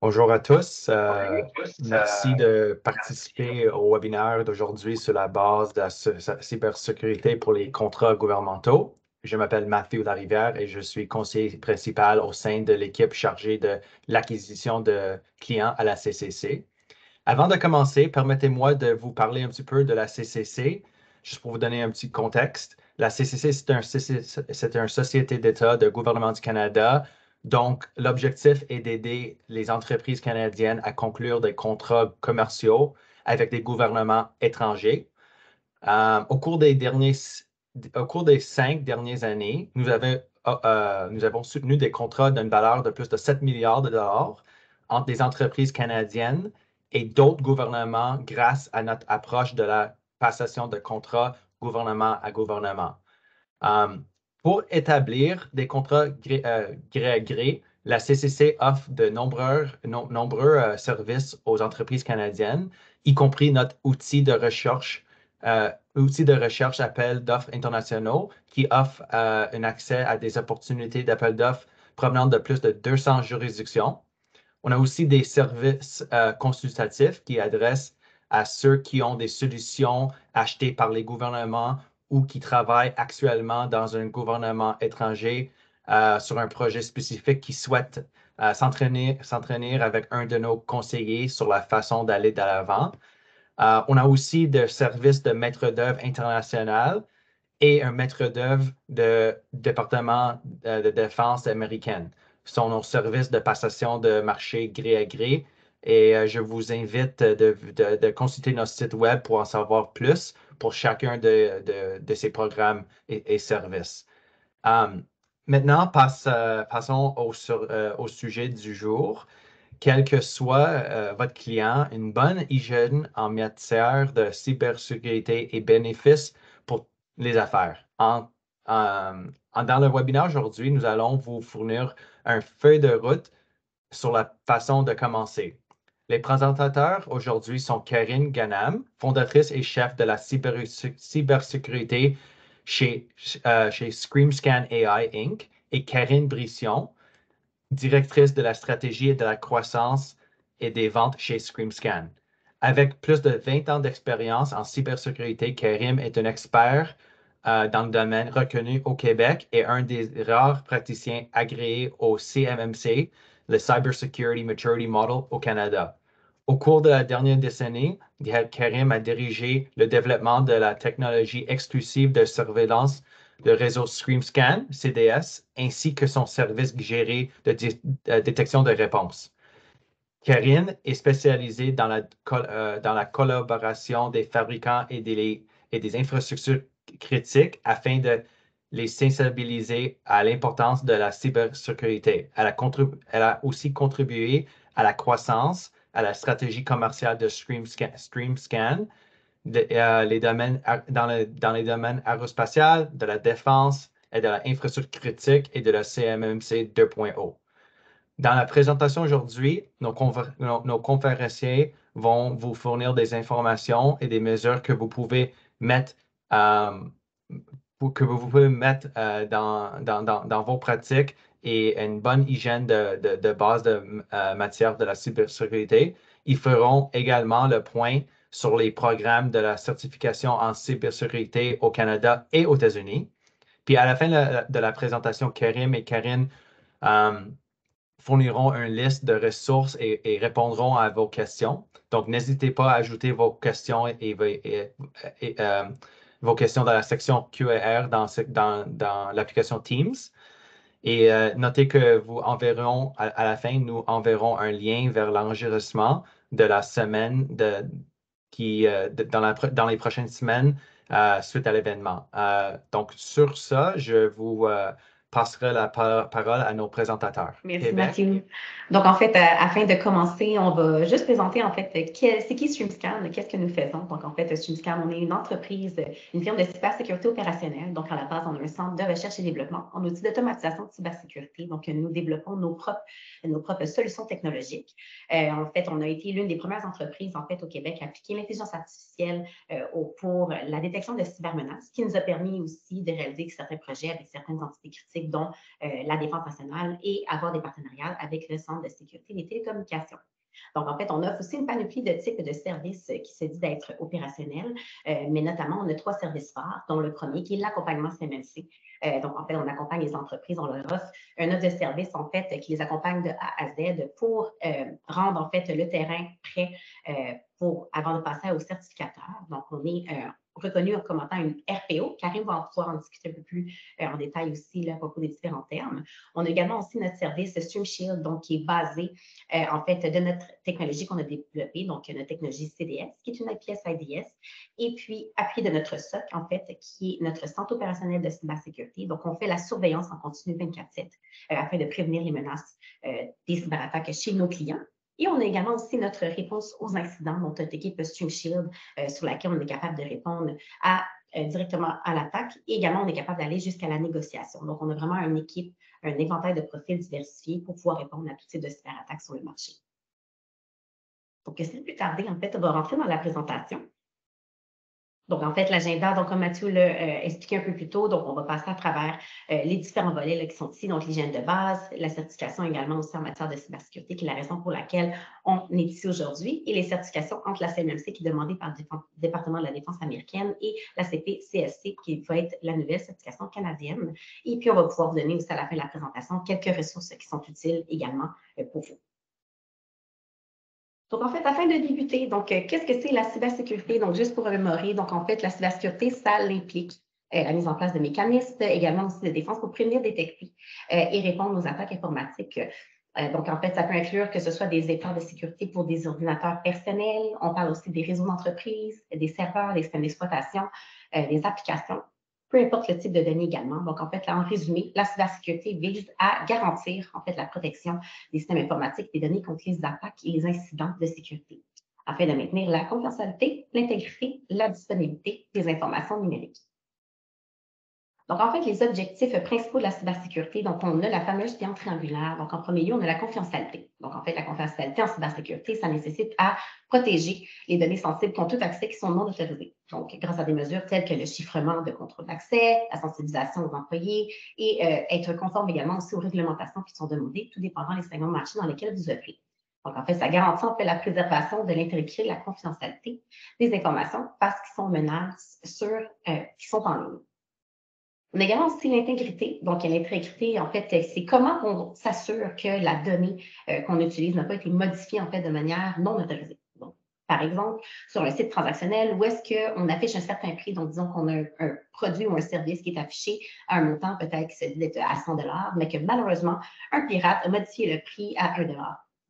Bonjour à tous. Merci de participer au webinaire d'aujourd'hui sur la base de la cybersécurité pour les contrats gouvernementaux. Je m'appelle Matthew Larivière et je suis conseiller principal au sein de l'équipe chargée de l'acquisition de clients à la CCC. Avant de commencer, permettez-moi de vous parler un petit peu de la CCC, juste pour vous donner un petit contexte. La CCC, c'est une société d'État de gouvernement du Canada. Donc, l'objectif est d'aider les entreprises canadiennes à conclure des contrats commerciaux avec des gouvernements étrangers. Au cours au cours des 5 dernières années, nous avons soutenu des contrats d'une valeur de plus de 7 milliards de dollars entre des entreprises canadiennes et d'autres gouvernements grâce à notre approche de la passation de contrats gouvernement à gouvernement. Euh, pour établir des contrats gré à gré, la CCC offre de nombreux services aux entreprises canadiennes, y compris notre outil de recherche appel d'offres internationaux qui offre un accès à des opportunités d'appel d'offres provenant de plus de 200 juridictions. On a aussi des services consultatifs qui adressent à ceux qui ont des solutions achetées par les gouvernements ou qui travaillent actuellement dans un gouvernement étranger sur un projet spécifique qui souhaitent s'entraîner avec un de nos conseillers sur la façon d'aller de l'avant. On a aussi des services de maître d'œuvre international et un maître d'œuvre du département de défense américaine. Ce sont nos services de passation de marché gré à gré et je vous invite de consulter notre site web pour en savoir plus pour chacun de ces programmes et services. Um, Maintenant, passons au sujet du jour. Quel que soit votre client, une bonne hygiène en matière de cybersécurité est bénéfice pour les affaires. Dans le webinaire aujourd'hui, nous allons vous fournir un feuille de route sur la façon de commencer. Les présentateurs aujourd'hui sont Karine Ganam, fondatrice et chef de la cybersécurité chez ScreamScan AI Inc. et Karine Brission, directrice de la stratégie et de la croissance et des ventes chez ScreamScan. Avec plus de 20 ans d'expérience en cybersécurité, Karim est un expert dans le domaine reconnu au Québec et un des rares praticiens agréés au CMMC, le Cybersecurity Maturity Model au Canada. Au cours de la dernière décennie, Karim a dirigé le développement de la technologie exclusive de surveillance le réseau ScreamScan, CDS, ainsi que son service géré de détection de réponse. Karine est spécialisée dans la collaboration des fabricants et des infrastructures critiques afin de les sensibiliser à l'importance de la cybersécurité. Elle a aussi contribué à la croissance, à la stratégie commerciale de ScreamScan dans les domaines aérospatial, de la défense et de l'infrastructure critique et de la CMMC 2.0. Dans la présentation aujourd'hui, nos conférenciers vont vous fournir des informations et des mesures que vous pouvez mettre, euh, dans vos pratiques et une bonne hygiène de base de matière de la cybersécurité. Ils feront également le point sur les programmes de la certification en cybersécurité au Canada et aux États-Unis. Puis à la fin de la présentation, Karim et Karine euh, fourniront une liste de ressources et répondront à vos questions. Donc, n'hésitez pas à ajouter vos questions vos questions dans la section Q&R dans l'application Teams. Et notez que à la fin, nous enverrons un lien vers l'enregistrement de la semaine dans les prochaines semaines suite à l'événement. Donc, sur ça, je vous passerai la parole à nos présentateurs. Merci, Mathieu. Donc, en fait, afin de commencer, on va juste présenter, en fait, c'est qui StreamScan, qu'est-ce que nous faisons. Donc, en fait, StreamScan, on est une entreprise, une firme de cybersécurité opérationnelle. Donc, à la base, on a un centre de recherche et développement en outils d'automatisation de cybersécurité. Donc, nous développons nos propres solutions technologiques. En fait, on a été l'une des premières entreprises, en fait, au Québec à appliquer l'intelligence artificielle pour la détection de cybermenaces, ce qui nous a permis aussi de réaliser certains projets avec certaines entités critiques politiques, dont la défense nationale et avoir des partenariats avec le Centre de sécurité des télécommunications. Donc, en fait, on offre aussi une panoplie de types de services qui se dit d'être opérationnels, mais notamment, on a 3 services phares, dont le premier qui est l'accompagnement CMMC. Donc, en fait, on accompagne les entreprises, on leur offre un offre de service, en fait, qui les accompagne de A à Z pour rendre, en fait, le terrain prêt avant de passer au certificateur. Donc, on est reconnu comme étant une RPO. Karim va pouvoir en discuter un peu plus en détail aussi là, à propos des différents termes. On a également aussi notre service StreamShield, donc qui est basé en fait de notre technologie qu'on a développée, donc notre technologie CDS, qui est une IPS IDS, et puis appui de notre SOC, en fait, qui est notre centre opérationnel de cybersécurité. Donc, on fait la surveillance en continu 24/7 afin de prévenir les menaces des cyberattaques chez nos clients. Et on a également aussi notre réponse aux incidents, donc notre équipe StreamShield, sur laquelle on est capable de répondre directement à l'attaque. Et également, on est capable d'aller jusqu'à la négociation. Donc, on a vraiment une équipe, un éventail de profils diversifiés pour pouvoir répondre à tout type de cyberattaques sur le marché. Donc, sans plus tarder, en fait, on va rentrer dans la présentation. Donc, en fait, l'agenda, donc comme Mathieu l'a expliqué un peu plus tôt, donc on va passer à travers les différents volets là, qui sont ici, donc l'hygiène de base, la certification également aussi en matière de cybersécurité, qui est la raison pour laquelle on est ici aujourd'hui, et les certifications entre la CNMC qui est demandée par le département de la défense américaine et la CPCSC qui va être la nouvelle certification canadienne. Et puis, on va pouvoir vous donner aussi à la fin de la présentation quelques ressources qui sont utiles également pour vous. Donc, en fait, afin de débuter, donc, qu'est-ce que c'est la cybersécurité? Donc, juste pour remémorer, donc, en fait, la cybersécurité, ça implique la mise en place de mécanismes, également aussi de défense pour prévenir, détecter et répondre aux attaques informatiques. Donc, en fait, ça peut inclure que ce soit des efforts de sécurité pour des ordinateurs personnels. On parle aussi des réseaux d'entreprise, des serveurs, des systèmes d'exploitation, des applications, peu importe le type de données également. Donc, en fait, là, en résumé, la cybersécurité vise à garantir, en fait, la protection des systèmes informatiques, des données contre les attaques et les incidents de sécurité, afin de maintenir la confidentialité, l'intégrité, la disponibilité des informations numériques. Donc, en fait, les objectifs principaux de la cybersécurité, donc, on a la fameuse triangle triangulaire. Donc, en premier lieu, on a la confidentialité. Donc, en fait, la confidentialité en cybersécurité, ça nécessite à protéger les données sensibles qui ont tout accès, qui sont non autorisées. Donc, grâce à des mesures telles que le chiffrement de contrôle d'accès, la sensibilisation aux employés et être conforme également aussi aux réglementations qui sont demandées, tout dépendant des segments de marché dans lesquels vous œuvrez. Donc, en fait, ça garantit en fait la préservation de l'intégrité et la confidentialité des informations parce qu'ils sont menaces qui sont en ligne. On a également aussi l'intégrité. Donc, l'intégrité, en fait, c'est comment on s'assure que la donnée qu'on utilise n'a pas été modifiée, en fait, de manière non autorisée. Donc, par exemple, sur un site transactionnel, où est-ce qu'on affiche un certain prix, donc disons qu'on a un produit ou un service qui est affiché à un montant peut-être qui se dit d'être à 100 $, mais que malheureusement, un pirate a modifié le prix à 1 $.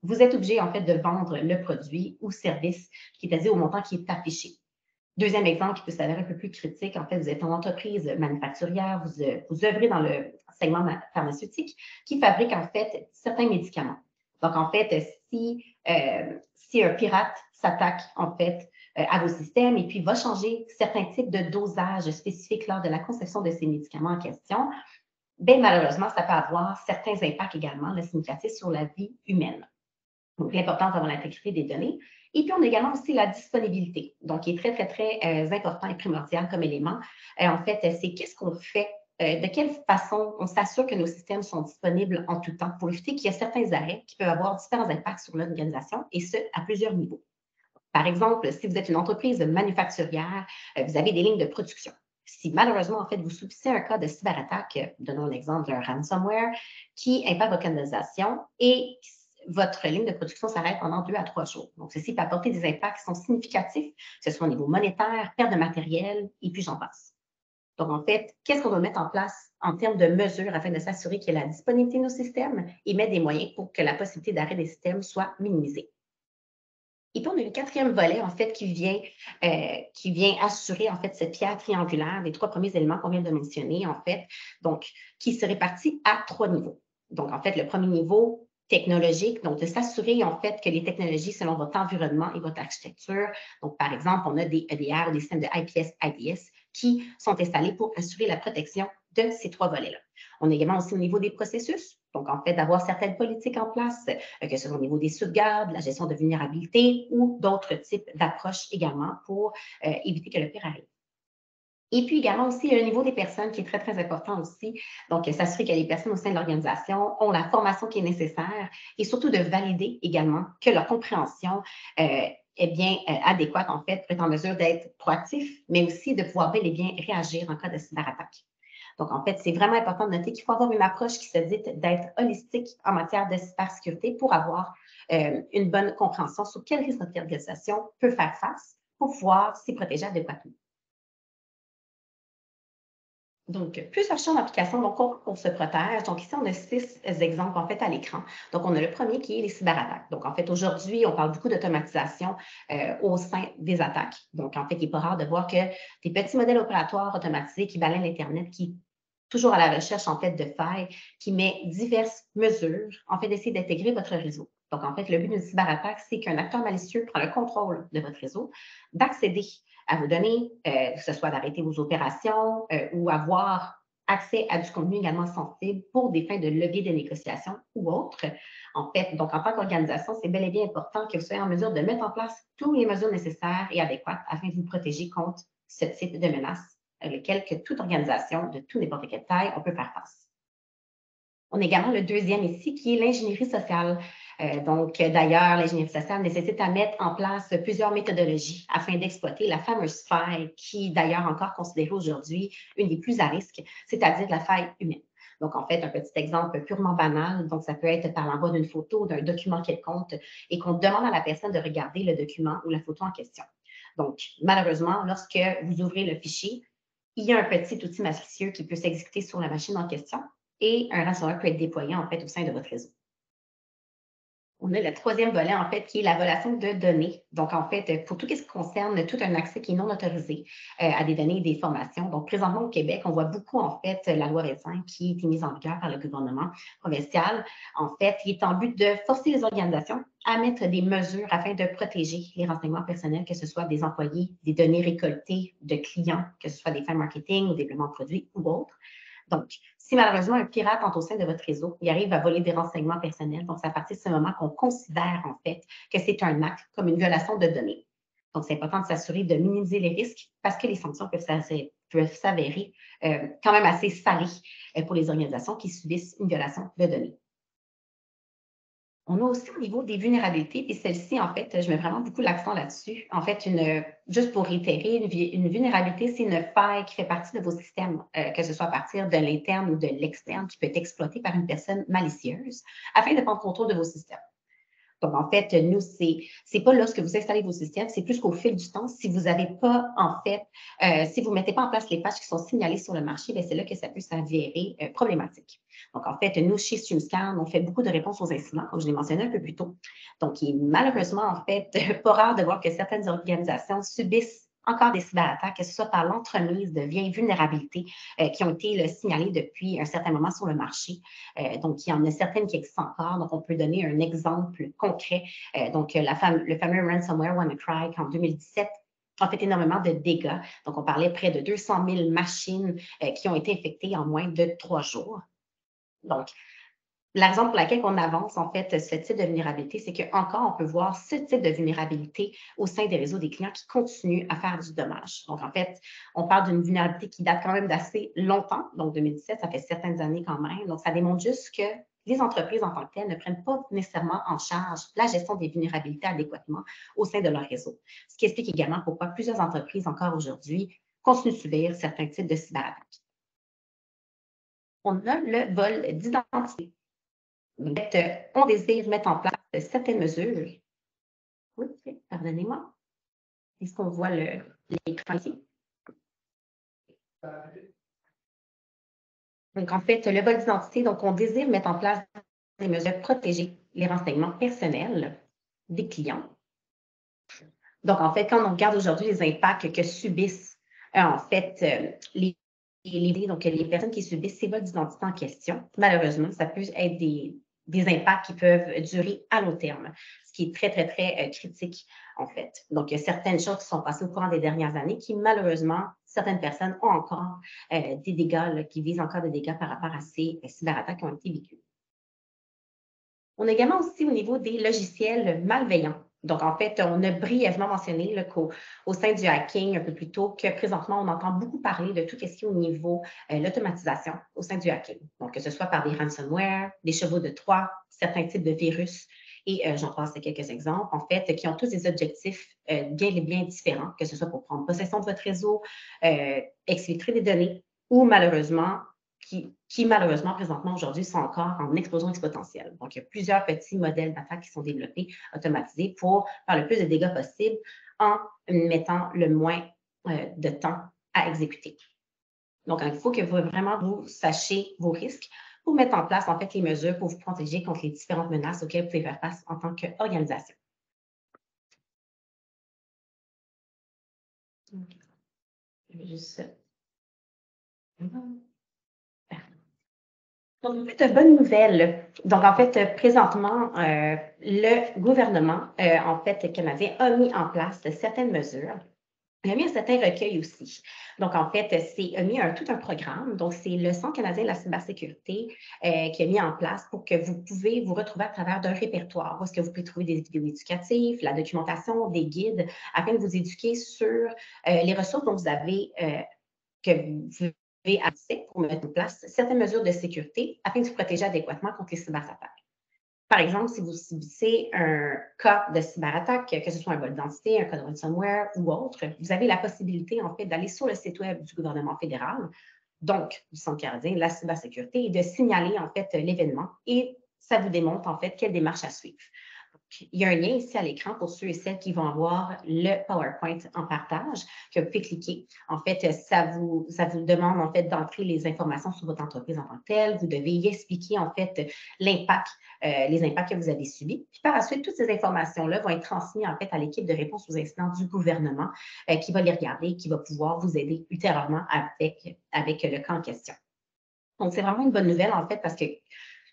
Vous êtes obligé, en fait, de vendre le produit ou service qui est à dire au montant qui est affiché. Deuxième exemple qui peut s'avérer un peu plus critique, en fait, vous êtes en entreprise manufacturière, vous œuvrez dans le segment pharmaceutique qui fabrique en fait certains médicaments. Donc, en fait, si un pirate s'attaque en fait à vos systèmes et puis va changer certains types de dosages spécifiques lors de la conception de ces médicaments en question, bien malheureusement, ça peut avoir certains impacts également significatifs sur la vie humaine. Donc, l'importance d'avoir l'intégrité des données. Et puis, on a également aussi la disponibilité, donc qui est très, très, très important et primordial comme élément. En fait, c'est qu'est-ce qu'on fait, de quelle façon on s'assure que nos systèmes sont disponibles en tout temps pour éviter qu'il y ait certains arrêts qui peuvent avoir différents impacts sur l'organisation et ce, à plusieurs niveaux. Par exemple, si vous êtes une entreprise manufacturière, vous avez des lignes de production. Si malheureusement, en fait, vous subissez un cas de cyberattaque, donnons l'exemple d'un ransomware qui impacte votre organisation et votre ligne de production s'arrête pendant 2 à 3 jours. Donc, ceci peut apporter des impacts qui sont significatifs, que ce soit au niveau monétaire, perte de matériel, et puis j'en passe. Donc, en fait, qu'est-ce qu'on va mettre en place en termes de mesures afin de s'assurer qu'il y ait la disponibilité de nos systèmes et mettre des moyens pour que la possibilité d'arrêt des systèmes soit minimisée. Et puis, on a le quatrième volet, en fait, qui vient assurer, en fait, cette pierre triangulaire des 3 premiers éléments qu'on vient de mentionner, en fait, donc, qui se répartit à 3 niveaux. Donc, en fait, le premier niveau, technologique, donc de s'assurer, en fait, que les technologies selon votre environnement et votre architecture, donc, par exemple, on a des EDR, des systèmes de IPS, IDS, qui sont installés pour assurer la protection de ces 3 volets-là. On a également aussi au niveau des processus, donc en fait d'avoir certaines politiques en place, que ce soit au niveau des sauvegardes, la gestion de vulnérabilité ou d'autres types d'approches également pour éviter que le pire arrive. Et puis également aussi, il y a le niveau des personnes qui est très, très important aussi. Donc, s'assurer que les personnes au sein de l'organisation ont la formation qui est nécessaire et surtout de valider également que leur compréhension est bien adéquate, en fait, pour être en mesure d'être proactif, mais aussi de pouvoir bel et bien réagir en cas de cyberattaque. Donc, en fait, c'est vraiment important de noter qu'il faut avoir une approche qui se dit d'être holistique en matière de cybersécurité pour avoir une bonne compréhension sur quels risques notre organisation peut faire face pour pouvoir s'y protéger adéquatement. Donc, plusieurs champs d'application, donc on se protège. Donc, ici, on a 6 exemples, en fait, à l'écran. Donc, on a le premier qui est les cyberattaques. Donc, en fait, aujourd'hui, on parle beaucoup d'automatisation au sein des attaques. Donc, en fait, il n'est pas rare de voir que des petits modèles opératoires automatisés qui balayent l'Internet, qui toujours à la recherche, en fait, de failles, qui met diverses mesures, en fait, d'essayer d'intégrer votre réseau. Donc, en fait, le but d'une cyberattaque, c'est qu'un acteur malicieux prend le contrôle de votre réseau, d'accéder à vos données, que ce soit d'arrêter vos opérations ou avoir accès à du contenu également sensible pour des fins de levier de négociation ou autre. En fait, donc en tant qu'organisation, c'est bel et bien important que vous soyez en mesure de mettre en place toutes les mesures nécessaires et adéquates afin de vous protéger contre ce type de menaces lesquelles que toute organisation de toute n'importe quelle taille, on peut faire face. On a également le deuxième ici, qui est l'ingénierie sociale. D'ailleurs, l'ingénierie sociale nécessite à mettre en place plusieurs méthodologies afin d'exploiter la fameuse faille qui, d'ailleurs, encore considérée aujourd'hui une des plus à risque, c'est-à-dire la faille humaine. Donc, en fait, un petit exemple purement banal, donc ça peut être par l'envoi d'une photo, d'un document quelconque, et qu'on demande à la personne de regarder le document ou la photo en question. Donc, malheureusement, lorsque vous ouvrez le fichier, il y a un petit outil malicieux qui peut s'exécuter sur la machine en question et un ransomware peut être déployé en fait au sein de votre réseau. On a le troisième volet, en fait, qui est la violation de données. Donc, en fait, pour tout ce qui concerne tout un accès qui est non autorisé à des données et des formations. Donc, présentement au Québec, on voit beaucoup, en fait, la loi 25 qui a été mise en vigueur par le gouvernement provincial, en fait, qui est en but de forcer les organisations à mettre des mesures afin de protéger les renseignements personnels, que ce soit des employés, des données récoltées de clients, que ce soit des fins marketing ou développement de produits ou autres. Donc, si malheureusement un pirate entre au sein de votre réseau, il arrive à voler des renseignements personnels, donc c'est à partir de ce moment qu'on considère en fait que c'est un acte comme une violation de données. Donc, c'est important de s'assurer de minimiser les risques parce que les sanctions peuvent s'avérer quand même assez salées pour les organisations qui subissent une violation de données. On a aussi au niveau des vulnérabilités, et celle-ci, en fait, je mets vraiment beaucoup l'accent là-dessus. En fait, juste pour réitérer, une vulnérabilité, c'est une faille qui fait partie de vos systèmes, que ce soit à partir de l'interne ou de l'externe, qui peut être exploitée par une personne malicieuse afin de prendre contrôle de vos systèmes. Donc, en fait, nous, c'est pas lorsque vous installez vos systèmes, c'est plus qu'au fil du temps, si vous n'avez pas, en fait, si vous ne mettez pas en place les patchs qui sont signalés sur le marché, c'est là que ça peut s'avérer problématique. Donc, en fait, nous, chez StreamScan, on fait beaucoup de réponses aux incidents, comme je l'ai mentionné un peu plus tôt. Donc, il est malheureusement, en fait, pas rare de voir que certaines organisations subissent encore des cyberattaques, que ce soit par l'entremise de vieilles vulnérabilités qui ont été signalées depuis un certain moment sur le marché. Donc, il y en a certaines qui existent encore. Donc, on peut donner un exemple concret. Le fameux ransomware WannaCry en 2017 a fait énormément de dégâts. Donc, on parlait près de 200 000 machines qui ont été infectées en moins de 3 jours. Donc, la raison pour laquelle on avance, en fait, ce type de vulnérabilité, c'est qu'encore, on peut voir ce type de vulnérabilité au sein des réseaux des clients qui continuent à faire du dommage. Donc, en fait, on parle d'une vulnérabilité qui date quand même d'assez longtemps. Donc, 2017, ça fait certaines années quand même. Donc, ça démontre juste que les entreprises en tant que telles ne prennent pas nécessairement en charge la gestion des vulnérabilités adéquatement au sein de leur réseau. Ce qui explique également pourquoi plusieurs entreprises, encore aujourd'hui, continuent de subir certains types de cyberattaques. On a le vol d'identité. On désire mettre en place certaines mesures. Oui, pardonnez-moi. Est-ce qu'on voit l'écran ici? Donc, en fait, le vol d'identité, donc on désire mettre en place des mesures pour protéger les renseignements personnels des clients. Donc, en fait, quand on regarde aujourd'hui les impacts que subissent, en fait, les personnes qui subissent ces vols d'identité en question, malheureusement, ça peut être des impacts qui peuvent durer à long terme, ce qui est très, très, très critique, en fait. Donc, il y a certaines choses qui sont passées au courant des dernières années qui, malheureusement, certaines personnes ont encore des dégâts, là, qui visent encore des dégâts par rapport à ces cyberattaques qui ont été vécues. On a également aussi au niveau des logiciels malveillants. Donc, en fait, on a brièvement mentionné qu'au sein du hacking un peu plus tôt que présentement, on entend beaucoup parler de tout ce qui est au niveau l'automatisation au sein du hacking. Donc, que ce soit par des ransomware, des chevaux de Troie, certains types de virus, et j'en passe quelques exemples, en fait, qui ont tous des objectifs bien différents, que ce soit pour prendre possession de votre réseau, exfiltrer des données, ou malheureusement, qui malheureusement, présentement, aujourd'hui, sont encore en explosion exponentielle. Donc, il y a plusieurs petits modèles d'attaque qui sont développés, automatisés, pour faire le plus de dégâts possible en mettant le moins de temps à exécuter. Donc, il faut que vraiment vous sachiez vos risques pour mettre en place, en fait, les mesures pour vous protéger contre les différentes menaces auxquelles vous pouvez faire face en tant qu'organisation. Je vais juste... Donc, de bonnes nouvelles. Donc, en fait, présentement, le gouvernement, en fait, canadien, a mis en place certaines mesures. Il a mis un certain recueil aussi. Donc, en fait, a mis tout un programme. Donc, c'est le Centre canadien de la cybersécurité qui a mis en place pour que vous pouvez vous retrouver à travers d'un répertoire où est-ce que vous pouvez trouver des vidéos éducatives, la documentation, des guides, afin de vous éduquer sur les ressources dont vous avez, que vous avez accès pour mettre en place certaines mesures de sécurité afin de vous protéger adéquatement contre les cyberattaques. Par exemple, si vous subissez un cas de cyberattaque, que ce soit un vol d'identité, un cas de ransomware ou autre, vous avez la possibilité, en fait, d'aller sur le site web du gouvernement fédéral, donc du Centre canadien de la cybersécurité, et de signaler, en fait, l'événement. Et ça vous démontre, en fait, quelle démarche à suivre. Il y a un lien ici à l'écran pour ceux et celles qui vont avoir le PowerPoint en partage, que vous pouvez cliquer. En fait, ça vous demande en fait d'entrer les informations sur votre entreprise en tant que telle. Vous devez y expliquer en fait l'impact, les impacts que vous avez subis. Puis par la suite, toutes ces informations-là vont être transmises en fait à l'équipe de réponse aux incidents du gouvernement qui va les regarder, qui va pouvoir vous aider ultérieurement avec le cas en question. Donc, c'est vraiment une bonne nouvelle en fait parce que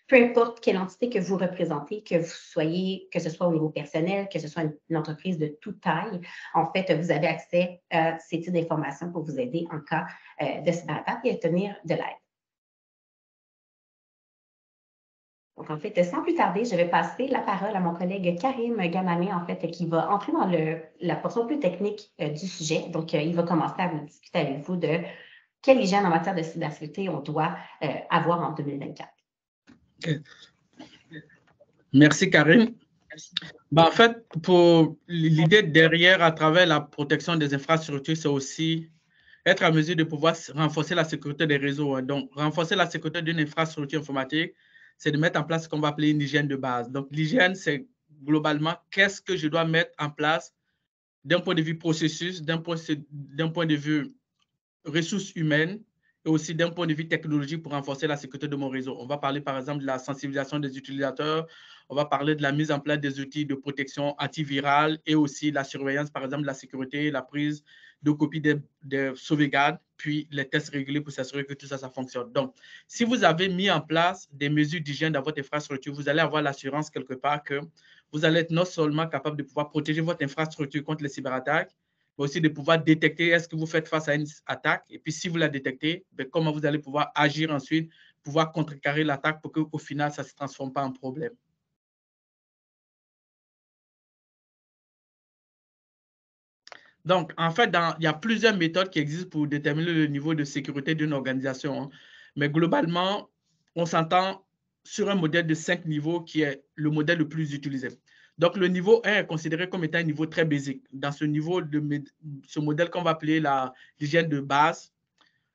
peu importe quelle entité que vous représentez, que vous soyez, que ce soit au niveau personnel, que ce soit une entreprise de toute taille, en fait, vous avez accès à ces types d'informations pour vous aider en cas de cyberattaque et obtenir de l'aide. Donc, en fait, sans plus tarder, je vais passer la parole à mon collègue Karim Gamamé, en fait, qui va entrer dans la portion plus technique du sujet. Donc, il va commencer à vous discuter avec vous de quelle hygiène en matière de cybersécurité on doit avoir en 2024. Okay. Merci, Karim. En fait, pour l'idée derrière, à travers la protection des infrastructures, c'est aussi être à mesure de pouvoir renforcer la sécurité des réseaux. Donc, renforcer la sécurité d'une infrastructure informatique, c'est de mettre en place ce qu'on va appeler une hygiène de base. Donc, l'hygiène, c'est globalement qu'est-ce que je dois mettre en place d'un point de vue processus, d'un point de vue ressources humaines, et aussi d'un point de vue technologique pour renforcer la sécurité de mon réseau. On va parler par exemple de la sensibilisation des utilisateurs, on va parler de la mise en place des outils de protection antivirale et aussi la surveillance par exemple de la sécurité, la prise de copies des sauvegardes, puis les tests réguliers pour s'assurer que tout ça, ça fonctionne. Donc, si vous avez mis en place des mesures d'hygiène dans votre infrastructure, vous allez avoir l'assurance quelque part que vous allez être non seulement capable de pouvoir protéger votre infrastructure contre les cyberattaques, mais aussi de pouvoir détecter est-ce que vous faites face à une attaque et puis si vous la détectez, comment vous allez pouvoir agir ensuite, pouvoir contrecarrer l'attaque pour qu'au final, ça ne se transforme pas en problème. Donc, en fait, il y a plusieurs méthodes qui existent pour déterminer le niveau de sécurité d'une organisation. Mais globalement, on s'entend sur un modèle de 5 niveaux qui est le modèle le plus utilisé. Donc, le niveau 1 est considéré comme étant un niveau très basique. Dans ce niveau, ce modèle qu'on va appeler l'hygiène de base,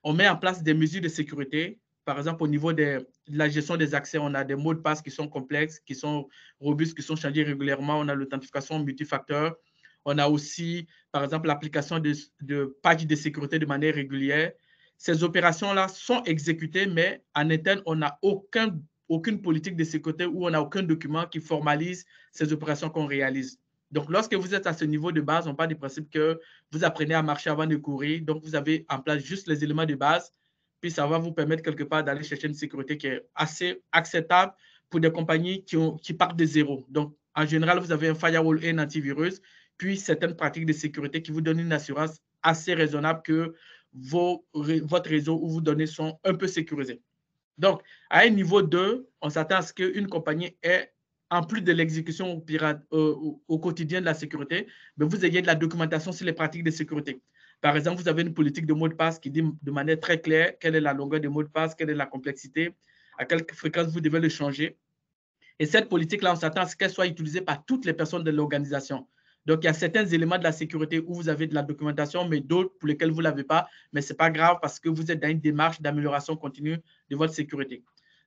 on met en place des mesures de sécurité. Par exemple, au niveau de la gestion des accès, on a des mots de passe qui sont complexes, qui sont robustes, qui sont changés régulièrement. On a l'authentification multifacteur. On a aussi, par exemple, l'application de patchs de sécurité de manière régulière. Ces opérations-là sont exécutées, mais en interne, on n'a aucune politique de sécurité ou on n'a aucun document qui formalise ces opérations qu'on réalise. Donc, lorsque vous êtes à ce niveau de base, on part du principe que vous apprenez à marcher avant de courir. Donc, vous avez en place juste les éléments de base. Puis, ça va vous permettre quelque part d'aller chercher une sécurité qui est assez acceptable pour des compagnies qui partent de zéro. Donc, en général, vous avez un firewall et un antivirus, puis certaines pratiques de sécurité qui vous donnent une assurance assez raisonnable que votre réseau ou vos données sont un peu sécurisées. Donc, à un niveau 2, on s'attend à ce qu'une compagnie ait en plus de l'exécution au quotidien de la sécurité, mais vous ayez de la documentation sur les pratiques de sécurité. Par exemple, vous avez une politique de mot de passe qui dit de manière très claire quelle est la longueur de mot de passe, quelle est la complexité, à quelle fréquence vous devez le changer. Et cette politique-là, on s'attend à ce qu'elle soit utilisée par toutes les personnes de l'organisation. Donc, il y a certains éléments de la sécurité où vous avez de la documentation, mais d'autres pour lesquels vous ne l'avez pas. Mais ce n'est pas grave parce que vous êtes dans une démarche d'amélioration continue de votre sécurité.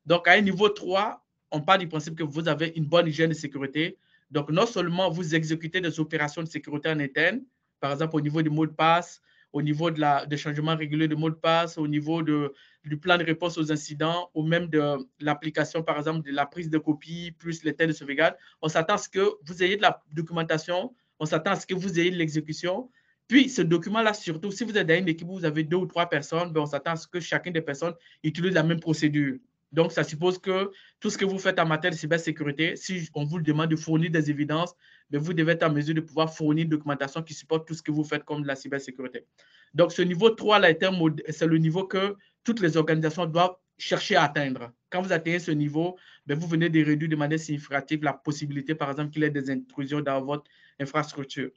Donc, à un niveau 3, on part du principe que vous avez une bonne hygiène de sécurité. Donc, non seulement vous exécutez des opérations de sécurité en interne, par exemple au niveau du mot de passe, au niveau des changements réguliers de mot de passe, au niveau du plan de réponse aux incidents, ou même de l'application, par exemple, de la prise de copie, plus les tests de sauvegarde. On s'attend à ce que vous ayez de la documentation, on s'attend à ce que vous ayez de l'exécution. Puis, ce document-là, surtout, si vous êtes dans une équipe où vous avez 2 ou 3 personnes, ben, on s'attend à ce que chacune des personnes utilise la même procédure. Donc, ça suppose que tout ce que vous faites en matière de cybersécurité, si on vous demande de fournir des évidences, mais vous devez être en mesure de pouvoir fournir une documentation qui supporte tout ce que vous faites comme de la cybersécurité. Donc, ce niveau 3, c'est le niveau que toutes les organisations doivent chercher à atteindre. Quand vous atteignez ce niveau, ben, vous venez de réduire de manière significative la possibilité, par exemple, qu'il y ait des intrusions dans votre infrastructure.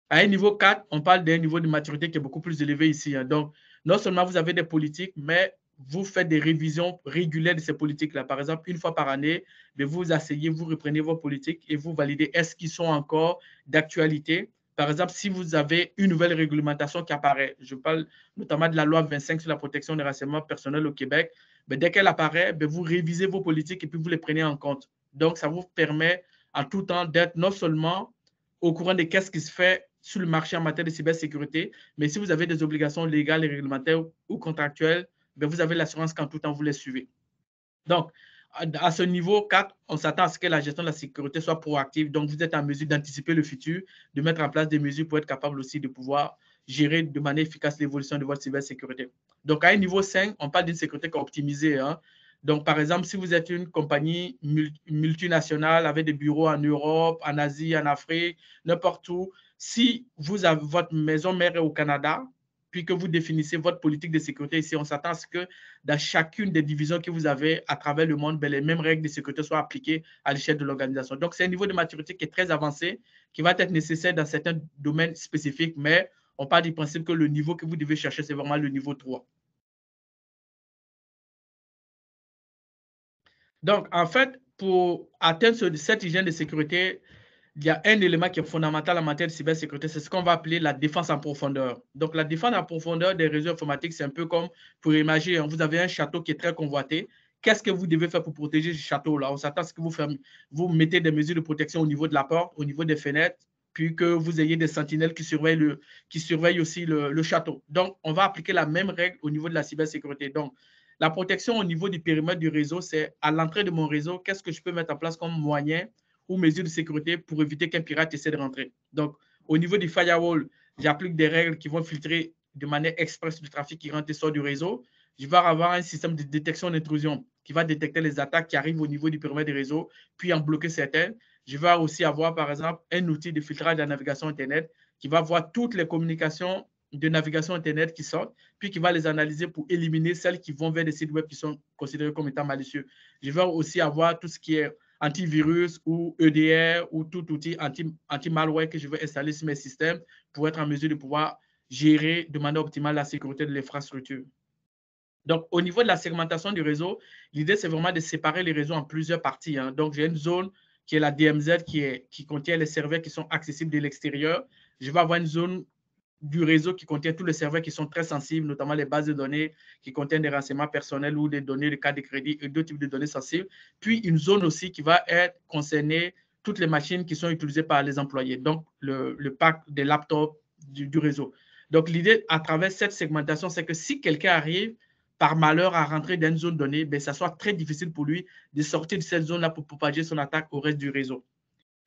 À un niveau 4, on parle d'un niveau de maturité qui est beaucoup plus élevé ici. Hein. Donc, non seulement vous avez des politiques, mais vous faites des révisions régulières de ces politiques-là. Par exemple, une fois par année, vous vous asseyez, vous reprenez vos politiques et vous validez est-ce qu'ils sont encore d'actualité. Par exemple, si vous avez une nouvelle réglementation qui apparaît, je parle notamment de la loi 25 sur la protection des renseignements personnels au Québec, dès qu'elle apparaît, vous révisez vos politiques et puis vous les prenez en compte. Donc, ça vous permet en tout temps d'être non seulement au courant de qu'est-ce qui se fait sur le marché en matière de cybersécurité, mais si vous avez des obligations légales et réglementaires ou contractuelles, vous avez l'assurance qu'en tout temps, vous les suivez. Donc, à ce niveau 4, on s'attend à ce que la gestion de la sécurité soit proactive. Donc, vous êtes en mesure d'anticiper le futur, de mettre en place des mesures pour être capable aussi de pouvoir gérer de manière efficace l'évolution de votre cybersécurité. Donc, à un niveau 5, on parle d'une sécurité qui est optimisée. Hein. Donc, par exemple, si vous êtes une compagnie multinationale avec des bureaux en Europe, en Asie, en Afrique, n'importe où, si vous avez votre maison mère au Canada, puis que vous définissez votre politique de sécurité ici, on s'attend à ce que dans chacune des divisions que vous avez à travers le monde, les mêmes règles de sécurité soient appliquées à l'échelle de l'organisation. Donc, c'est un niveau de maturité qui est très avancé, qui va être nécessaire dans certains domaines spécifiques, mais on part du principe que le niveau que vous devez chercher, c'est vraiment le niveau 3. Donc, en fait, pour atteindre cette hygiène de sécurité, il y a un élément qui est fondamental en matière de cybersécurité, c'est ce qu'on va appeler la défense en profondeur. Donc, la défense en profondeur des réseaux informatiques, c'est un peu comme, pour imaginer, vous avez un château qui est très convoité. Qu'est-ce que vous devez faire pour protéger ce château-là? On s'attend à ce que vous mettez des mesures de protection au niveau de la porte, au niveau des fenêtres, puis que vous ayez des sentinelles qui surveillent aussi le château. Donc, on va appliquer la même règle au niveau de la cybersécurité. Donc, la protection au niveau du périmètre du réseau, c'est à l'entrée de mon réseau, qu'est-ce que je peux mettre en place comme moyen ou mesures de sécurité pour éviter qu'un pirate essaie de rentrer. Donc, au niveau du firewall, j'applique des règles qui vont filtrer de manière express du trafic qui rentre et sort du réseau. Je vais avoir un système de détection d'intrusion qui va détecter les attaques qui arrivent au niveau du périmètre du réseau, puis en bloquer certaines. Je vais aussi avoir, par exemple, un outil de filtrage de la navigation Internet qui va voir toutes les communications de navigation Internet qui sortent, puis qui va les analyser pour éliminer celles qui vont vers des sites web qui sont considérés comme étant malicieux. Je vais aussi avoir tout ce qui est antivirus ou EDR ou tout outil anti-malware que je vais installer sur mes systèmes pour être en mesure de pouvoir gérer de manière optimale la sécurité de l'infrastructure. Donc, au niveau de la segmentation du réseau, l'idée, c'est vraiment de séparer les réseaux en plusieurs parties. Hein. Donc, j'ai une zone qui est la DMZ qui contient les serveurs qui sont accessibles de l'extérieur. Je vais avoir une zone du réseau qui contient tous les serveurs qui sont très sensibles, notamment les bases de données qui contiennent des renseignements personnels ou des données de carte de crédit et d'autres types de données sensibles. Puis, une zone aussi qui va être concernée toutes les machines qui sont utilisées par les employés, donc le pack des laptops du réseau. Donc, l'idée à travers cette segmentation, c'est que si quelqu'un arrive par malheur à rentrer dans une zone donnée, ça soit très difficile pour lui de sortir de cette zone-là pour propager son attaque au reste du réseau.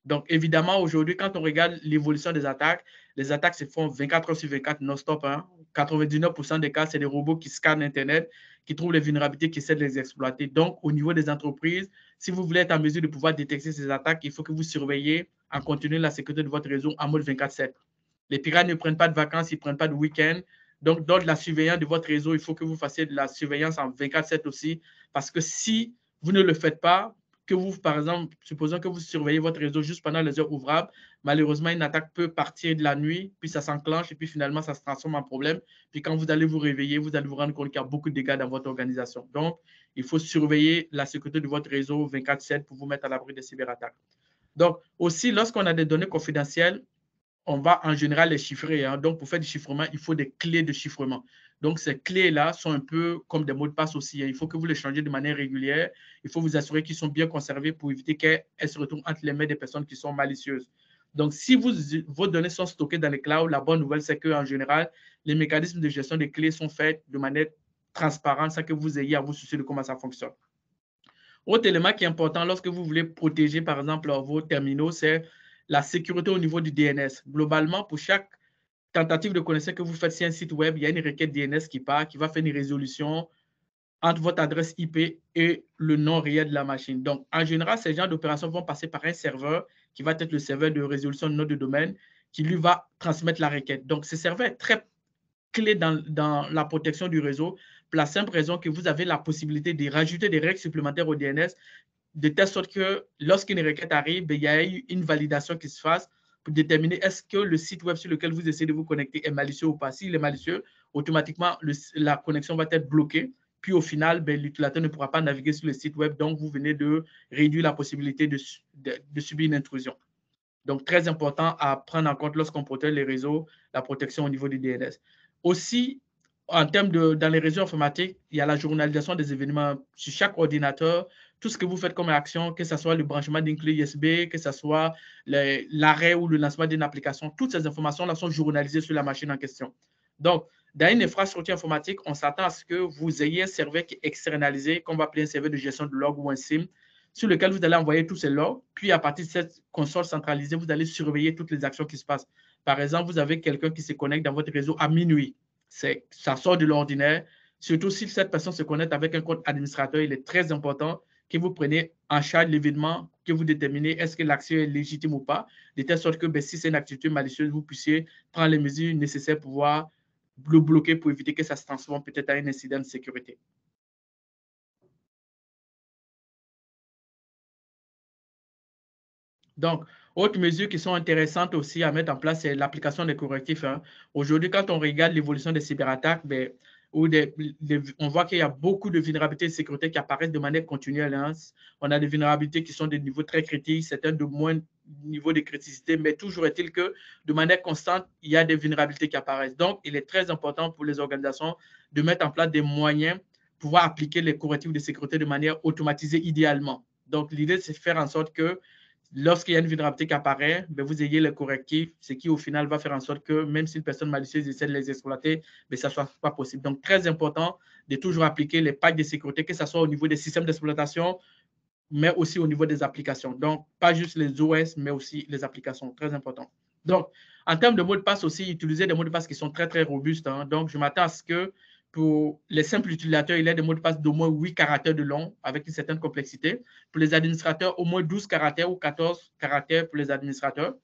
Donc, évidemment, aujourd'hui, quand on regarde l'évolution des attaques, les attaques se font 24 heures sur 24 non-stop. Hein. 99% des cas, c'est des robots qui scannent Internet, qui trouvent les vulnérabilités, qui essaient de les exploiter. Donc, au niveau des entreprises, si vous voulez être en mesure de pouvoir détecter ces attaques, il faut que vous surveillez en continu la sécurité de votre réseau en mode 24/7. Les pirates ne prennent pas de vacances, ils ne prennent pas de week-end. Donc, dans la surveillance de votre réseau, il faut que vous fassiez de la surveillance en 24/7 aussi, parce que si vous ne le faites pas, que vous, par exemple, supposons que vous surveillez votre réseau juste pendant les heures ouvrables, malheureusement, une attaque peut partir de la nuit, puis ça s'enclenche, et puis finalement, ça se transforme en problème. Puis quand vous allez vous réveiller, vous allez vous rendre compte qu'il y a beaucoup de dégâts dans votre organisation. Donc, il faut surveiller la sécurité de votre réseau 24/7 pour vous mettre à l'abri des cyberattaques. Donc, aussi, lorsqu'on a des données confidentielles, on va en général les chiffrer. Hein. Donc, pour faire du chiffrement, il faut des clés de chiffrement. Donc, ces clés-là sont un peu comme des mots de passe aussi. Hein. Il faut que vous les changez de manière régulière. Il faut vous assurer qu'ils sont bien conservés pour éviter qu'elles se retrouvent entre les mains des personnes qui sont malicieuses. Donc, si vos données sont stockées dans les clouds, la bonne nouvelle, c'est qu'en général, les mécanismes de gestion des clés sont faits de manière transparente sans que vous ayez à vous soucier de comment ça fonctionne. Autre élément qui est important lorsque vous voulez protéger, par exemple, vos terminaux, c'est la sécurité au niveau du DNS. Globalement, pour chaque tentative de connexion que vous faites sur un site web, il y a une requête DNS qui part, qui va faire une résolution entre votre adresse IP et le nom réel de la machine. Donc, en général, ces genres d'opérations vont passer par un serveur qui va être le serveur de résolution de nom de domaine qui, lui, va transmettre la requête. Donc, ce serveur est très clé dans la protection du réseau pour la simple raison que vous avez la possibilité de rajouter des règles supplémentaires au DNS de telle sorte que lorsqu'une requête arrive, il y a eu une validation qui se fasse pour déterminer est-ce que le site web sur lequel vous essayez de vous connecter est malicieux ou pas. S'il est malicieux, automatiquement, la connexion va être bloquée. Puis au final, l'utilisateur ne pourra pas naviguer sur le site web. Donc, vous venez de réduire la possibilité de subir une intrusion. Donc, très important à prendre en compte lorsqu'on protège les réseaux, la protection au niveau du DNS. Aussi, en termes dans les réseaux informatiques, il y a la journalisation des événements sur chaque ordinateur. Tout ce que vous faites comme action, que ce soit le branchement d'une clé USB, que ce soit l'arrêt ou le lancement d'une application, toutes ces informations-là sont journalisées sur la machine en question. Donc, dans une infrastructure informatique, on s'attend à ce que vous ayez un serveur qui est externalisé, qu'on va appeler un serveur de gestion de log ou un SIEM, sur lequel vous allez envoyer tous ces logs. Puis, à partir de cette console centralisée, vous allez surveiller toutes les actions qui se passent. Par exemple, vous avez quelqu'un qui se connecte dans votre réseau à minuit. Ça sort de l'ordinaire. Surtout si cette personne se connecte avec un compte administrateur, il est très important que vous preniez en charge l'événement, que vous déterminez est-ce que l'action est légitime ou pas, de telle sorte que si c'est une activité malicieuse, vous puissiez prendre les mesures nécessaires pour pouvoir le bloquer pour éviter que ça se transforme peut-être à un incident de sécurité. Donc, autre mesure qui sont intéressantes aussi à mettre en place, c'est l'application des correctifs. Hein. Aujourd'hui, quand on regarde l'évolution des cyberattaques, on voit qu'il y a beaucoup de vulnérabilités de sécurité qui apparaissent de manière continuelle. Hein. On a des vulnérabilités qui sont de niveaux très critiques, certaines de moins niveau de criticité, mais toujours est-il que de manière constante, il y a des vulnérabilités qui apparaissent. Donc, il est très important pour les organisations de mettre en place des moyens pour pouvoir appliquer les correctifs de sécurité de manière automatisée idéalement. Donc, l'idée, c'est de faire en sorte que lorsqu'il y a une vulnérabilité qui apparaît, vous ayez les correctifs, ce qui au final va faire en sorte que même si une personne malicieuse essaie de les exploiter, ça ne soit pas possible. Donc, très important de toujours appliquer les patchs de sécurité, que ce soit au niveau des systèmes d'exploitation, mais aussi au niveau des applications. Donc, pas juste les OS, mais aussi les applications. Très important. Donc, en termes de mots de passe aussi, utiliser des mots de passe qui sont très, très robustes. Hein. Donc, je m'attends à ce que pour les simples utilisateurs, il y ait des mots de passe d'au moins 8 caractères de long avec une certaine complexité. Pour les administrateurs, au moins 12 caractères ou 14 caractères pour les administrateurs.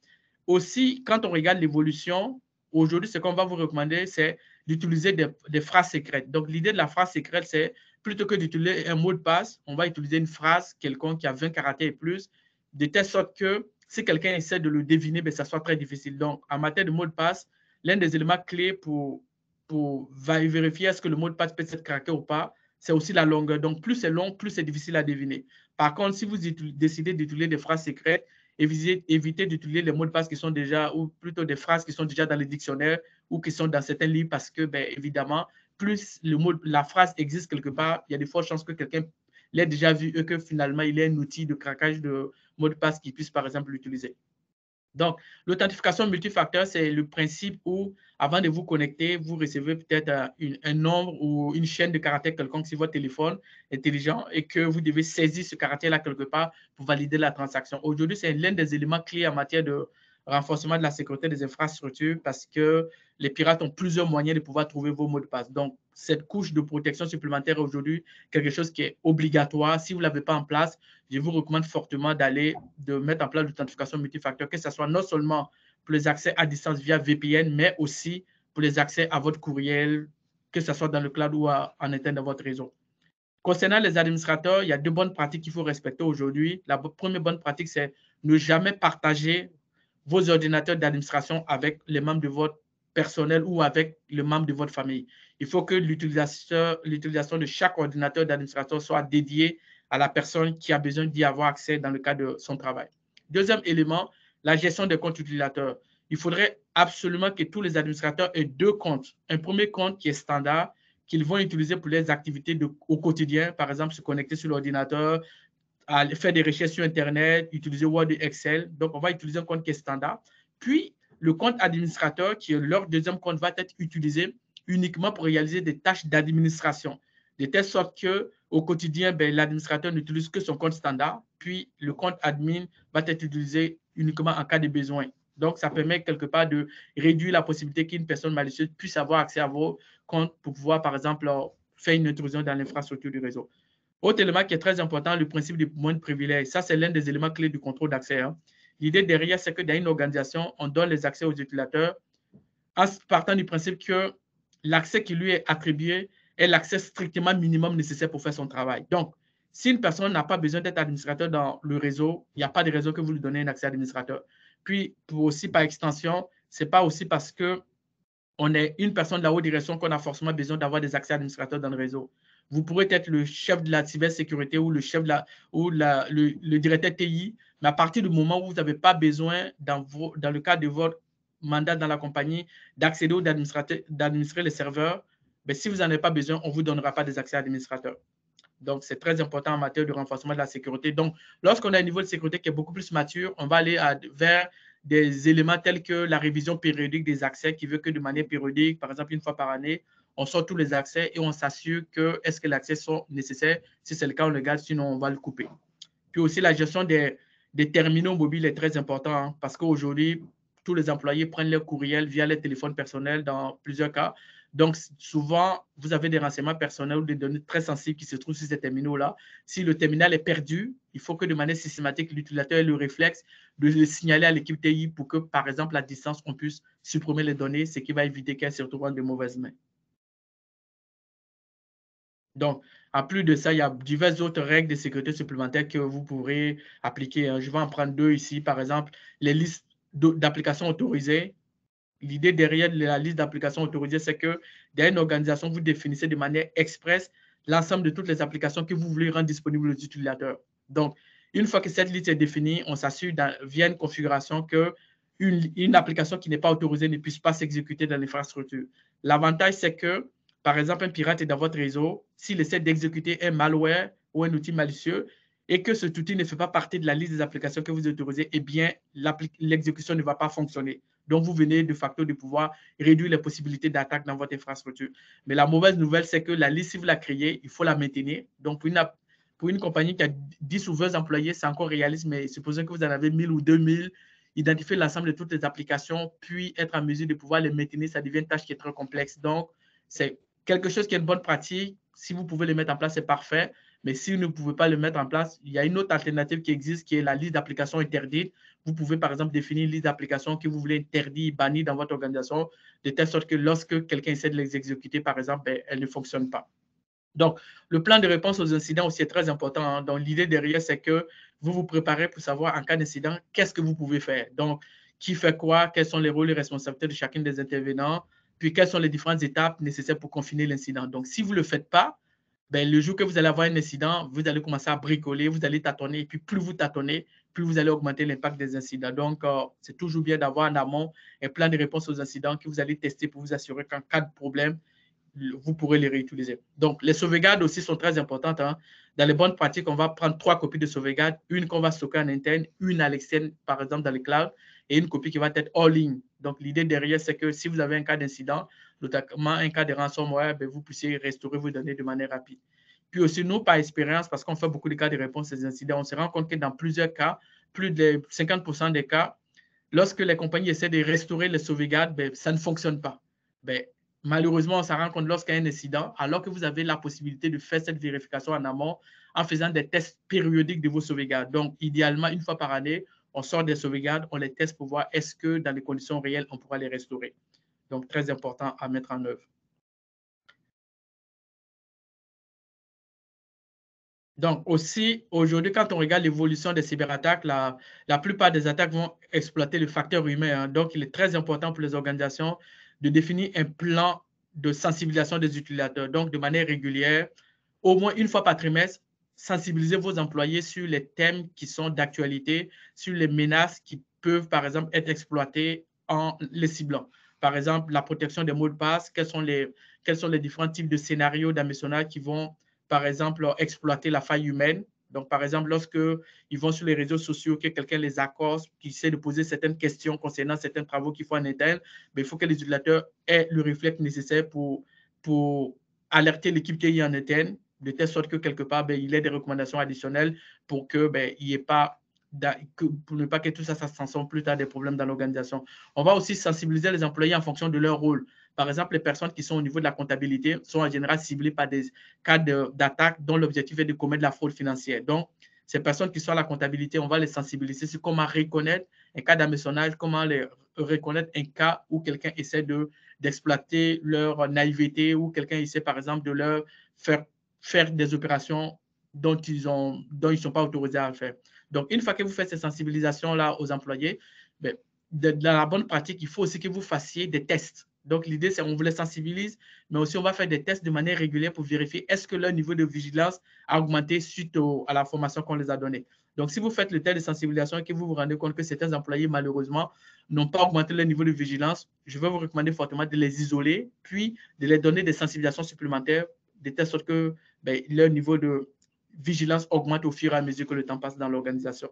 Aussi, quand on regarde l'évolution, aujourd'hui, ce qu'on va vous recommander, c'est d'utiliser des phrases secrètes. Donc, l'idée de la phrase secrète, c'est plutôt que d'utiliser un mot de passe, on va utiliser une phrase quelconque qui a 20 caractères et plus, de telle sorte que si quelqu'un essaie de le deviner, ça soit très difficile. Donc, en matière de mot de passe, l'un des éléments clés pour vérifier est-ce que le mot de passe peut être craqué ou pas, c'est aussi la longueur. Donc, plus c'est long, plus c'est difficile à deviner. Par contre, si vous décidez d'utiliser des phrases secrètes, évitez d'utiliser les mots de passe qui sont déjà, ou plutôt des phrases qui sont déjà dans les dictionnaires ou qui sont dans certains livres parce que, évidemment, plus la phrase existe quelque part, il y a de fortes chances que quelqu'un l'ait déjà vu et que finalement, il ait un outil de craquage de mot de passe qui puisse, par exemple, l'utiliser. Donc, l'authentification multifacteur, c'est le principe où, avant de vous connecter, vous recevez peut-être un nombre ou une chaîne de caractères quelconque sur votre téléphone intelligent et que vous devez saisir ce caractère-là quelque part pour valider la transaction. Aujourd'hui, c'est l'un des éléments clés en matière de renforcement de la sécurité des infrastructures parce que les pirates ont plusieurs moyens de pouvoir trouver vos mots de passe. Donc, cette couche de protection supplémentaire aujourd'hui, quelque chose qui est obligatoire. Si vous ne l'avez pas en place, je vous recommande fortement de mettre en place l'authentification multifacteur, que ce soit non seulement pour les accès à distance via VPN, mais aussi pour les accès à votre courriel, que ce soit dans le cloud ou en interne dans votre réseau. Concernant les administrateurs, il y a 2 bonnes pratiques qu'il faut respecter aujourd'hui. La première bonne pratique, c'est ne jamais partager vos ordinateurs d'administration avec les membres de votre personnel ou avec les membres de votre famille. Il faut que l'utilisation de chaque ordinateur d'administrateur soit dédiée à la personne qui a besoin d'y avoir accès dans le cadre de son travail. Deuxième élément, la gestion des comptes utilisateurs. Il faudrait absolument que tous les administrateurs aient 2 comptes. Un premier compte qui est standard, qu'ils vont utiliser pour les activités au quotidien, par exemple se connecter sur l'ordinateur, faire des recherches sur Internet, utiliser Word et Excel. Donc, on va utiliser un compte qui est standard. Puis, le compte administrateur, qui est leur deuxième compte, va être utilisé uniquement pour réaliser des tâches d'administration, de telle sorte qu'au quotidien, l'administrateur n'utilise que son compte standard, puis le compte admin va être utilisé uniquement en cas de besoin. Donc, ça permet quelque part de réduire la possibilité qu'une personne malicieuse puisse avoir accès à vos comptes pour pouvoir, par exemple, faire une intrusion dans l'infrastructure du réseau. Autre élément qui est très important, le principe du moins de privilège. Ça, c'est l'un des éléments clés du contrôle d'accès. L'idée derrière, c'est que dans une organisation, on donne les accès aux utilisateurs en partant du principe que l'accès qui lui est attribué est l'accès strictement minimum nécessaire pour faire son travail. Donc, si une personne n'a pas besoin d'être administrateur dans le réseau, il n'y a pas de raison que vous lui donnez un accès administrateur. Puis, aussi par extension, ce n'est pas aussi parce qu'on est une personne de la haute direction qu'on a forcément besoin d'avoir des accès administrateurs dans le réseau. Vous pourrez être le chef de la cybersécurité ou le chef de le directeur TI, mais à partir du moment où vous n'avez pas besoin, dans le cadre de votre mandat dans la compagnie, d'accéder ou d'administrer les serveurs, si vous n'en avez pas besoin, on ne vous donnera pas des accès administrateurs. Donc, c'est très important en matière de renforcement de la sécurité. Donc, lorsqu'on a un niveau de sécurité qui est beaucoup plus mature, on va aller vers des éléments tels que la révision périodique des accès, qui veut que de manière périodique, par exemple, une fois par année, on sort tous les accès et on s'assure que est-ce que l'accès sont nécessaires. Si c'est le cas, on le garde, sinon on va le couper. Puis aussi, la gestion des terminaux mobiles est très importante parce qu'aujourd'hui, tous les employés prennent leur courriel via les téléphones personnels dans plusieurs cas. Donc, souvent, vous avez des renseignements personnels ou des données très sensibles qui se trouvent sur ces terminaux-là. Si le terminal est perdu, il faut que de manière systématique, l'utilisateur ait le réflexe de le signaler à l'équipe TI pour que, par exemple, à distance, on puisse supprimer les données, ce qui va éviter qu'elles se retrouvent de mauvaises mains. Donc, en plus de ça, il y a diverses autres règles de sécurité supplémentaires que vous pourrez appliquer. Je vais en prendre 2 ici. Par exemple, les listes d'applications autorisées. L'idée derrière la liste d'applications autorisées, c'est que dans une organisation, vous définissez de manière expresse l'ensemble de toutes les applications que vous voulez rendre disponibles aux utilisateurs. Donc, une fois que cette liste est définie, on s'assure via une configuration qu'une application qui n'est pas autorisée ne puisse pas s'exécuter dans l'infrastructure. L'avantage, c'est que, par exemple, un pirate est dans votre réseau, s'il essaie d'exécuter un malware ou un outil malicieux et que cet outil ne fait pas partie de la liste des applications que vous autorisez, eh bien, l'exécution ne va pas fonctionner. Donc, vous venez de facto de pouvoir réduire les possibilités d'attaque dans votre infrastructure. Mais la mauvaise nouvelle, c'est que la liste, si vous la créez, il faut la maintenir. Donc, pour une compagnie qui a 10 ou 20 employés, c'est encore réaliste, mais supposons que vous en avez 1000 ou 2000, identifier l'ensemble de toutes les applications, puis être en mesure de pouvoir les maintenir, ça devient une tâche qui est très complexe. Donc, c'est quelque chose qui est une bonne pratique. Si vous pouvez le mettre en place, c'est parfait. Mais si vous ne pouvez pas le mettre en place, il y a une autre alternative qui existe, qui est la liste d'applications interdites. Vous pouvez, par exemple, définir une liste d'applications que vous voulez interdire, bannir dans votre organisation, de telle sorte que lorsque quelqu'un essaie de les exécuter, par exemple, elle ne fonctionne pas. Donc, le plan de réponse aux incidents aussi est très important. Donc, l'idée derrière, c'est que vous vous préparez pour savoir, en cas d'incident, qu'est-ce que vous pouvez faire. Donc, qui fait quoi, quels sont les rôles et responsabilités de chacun des intervenants, puis quelles sont les différentes étapes nécessaires pour confiner l'incident. Donc, si vous ne le faites pas, le jour que vous allez avoir un incident, vous allez commencer à bricoler, vous allez tâtonner, et puis plus vous tâtonnez, plus vous allez augmenter l'impact des incidents. Donc, c'est toujours bien d'avoir en amont un plan de réponse aux incidents que vous allez tester pour vous assurer qu'en cas de problème, vous pourrez les réutiliser. Donc, les sauvegardes aussi sont très importantes. Dans les bonnes pratiques, on va prendre 3 copies de sauvegarde, une qu'on va stocker en interne, une à l'externe, par exemple dans le cloud, et une copie qui va être en ligne. Donc, l'idée derrière, c'est que si vous avez un cas d'incident, notamment un cas de ransomware, vous puissiez restaurer vos données de manière rapide. Puis aussi, nous, par expérience, parce qu'on fait beaucoup de cas de réponse à ces incidents, on se rend compte que dans plusieurs cas, plus de 50% des cas, lorsque les compagnies essaient de restaurer les sauvegardes, ça ne fonctionne pas. Malheureusement, on s'en rend compte lorsqu'il y a un incident, alors que vous avez la possibilité de faire cette vérification en amont en faisant des tests périodiques de vos sauvegardes. Donc, idéalement, une fois par année, on sort des sauvegardes, on les teste pour voir est-ce que dans les conditions réelles, on pourra les restaurer. Donc, très important à mettre en œuvre. Donc aussi, aujourd'hui, quand on regarde l'évolution des cyberattaques, la plupart des attaques vont exploiter le facteur humain. Hein. Donc, il est très important pour les organisations de définir un plan de sensibilisation des utilisateurs. Donc, de manière régulière, au moins une fois par trimestre, sensibiliser vos employés sur les thèmes qui sont d'actualité, sur les menaces qui peuvent, par exemple, être exploitées en les ciblant. Par exemple, la protection des mots de passe, quels sont les différents types de scénarios d'hameçonnage qui vont par exemple, exploiter la faille humaine. Donc, par exemple, lorsque ils vont sur les réseaux sociaux, que quelqu'un les accoste, qui essaie de poser certaines questions concernant certains travaux qu'il faut en interne, mais il faut que les utilisateurs aient le réflexe nécessaire pour alerter l'équipe qui est en interne, de telle sorte que quelque part, il y ait des recommandations additionnelles pour que il n'y ait pas pour ne pas que tout ça s'assemble plus tard des problèmes dans l'organisation. On va aussi sensibiliser les employés en fonction de leur rôle. Par exemple, les personnes qui sont au niveau de la comptabilité sont en général ciblées par des cas d'attaque dont l'objectif est de commettre de la fraude financière. Donc, ces personnes qui sont à la comptabilité, on va les sensibiliser sur comment reconnaître un cas d'hameçonnage, comment les reconnaître un cas où quelqu'un essaie d'exploiter leur naïveté, ou quelqu'un essaie, par exemple, de leur faire des opérations dont ils ne sont pas autorisés à faire. Donc, une fois que vous faites ces sensibilisations-là aux employés, dans la bonne pratique, il faut aussi que vous fassiez des tests. Donc, l'idée, c'est qu'on vous les sensibilise, mais aussi on va faire des tests de manière régulière pour vérifier est-ce que leur niveau de vigilance a augmenté suite à la formation qu'on les a donnée. Donc, si vous faites le test de sensibilisation et que vous vous rendez compte que certains employés, malheureusement, n'ont pas augmenté leur niveau de vigilance, je vais vous recommander fortement de les isoler, puis de les donner des sensibilisations supplémentaires, de telle sorte que leur niveau de vigilance augmente au fur et à mesure que le temps passe dans l'organisation.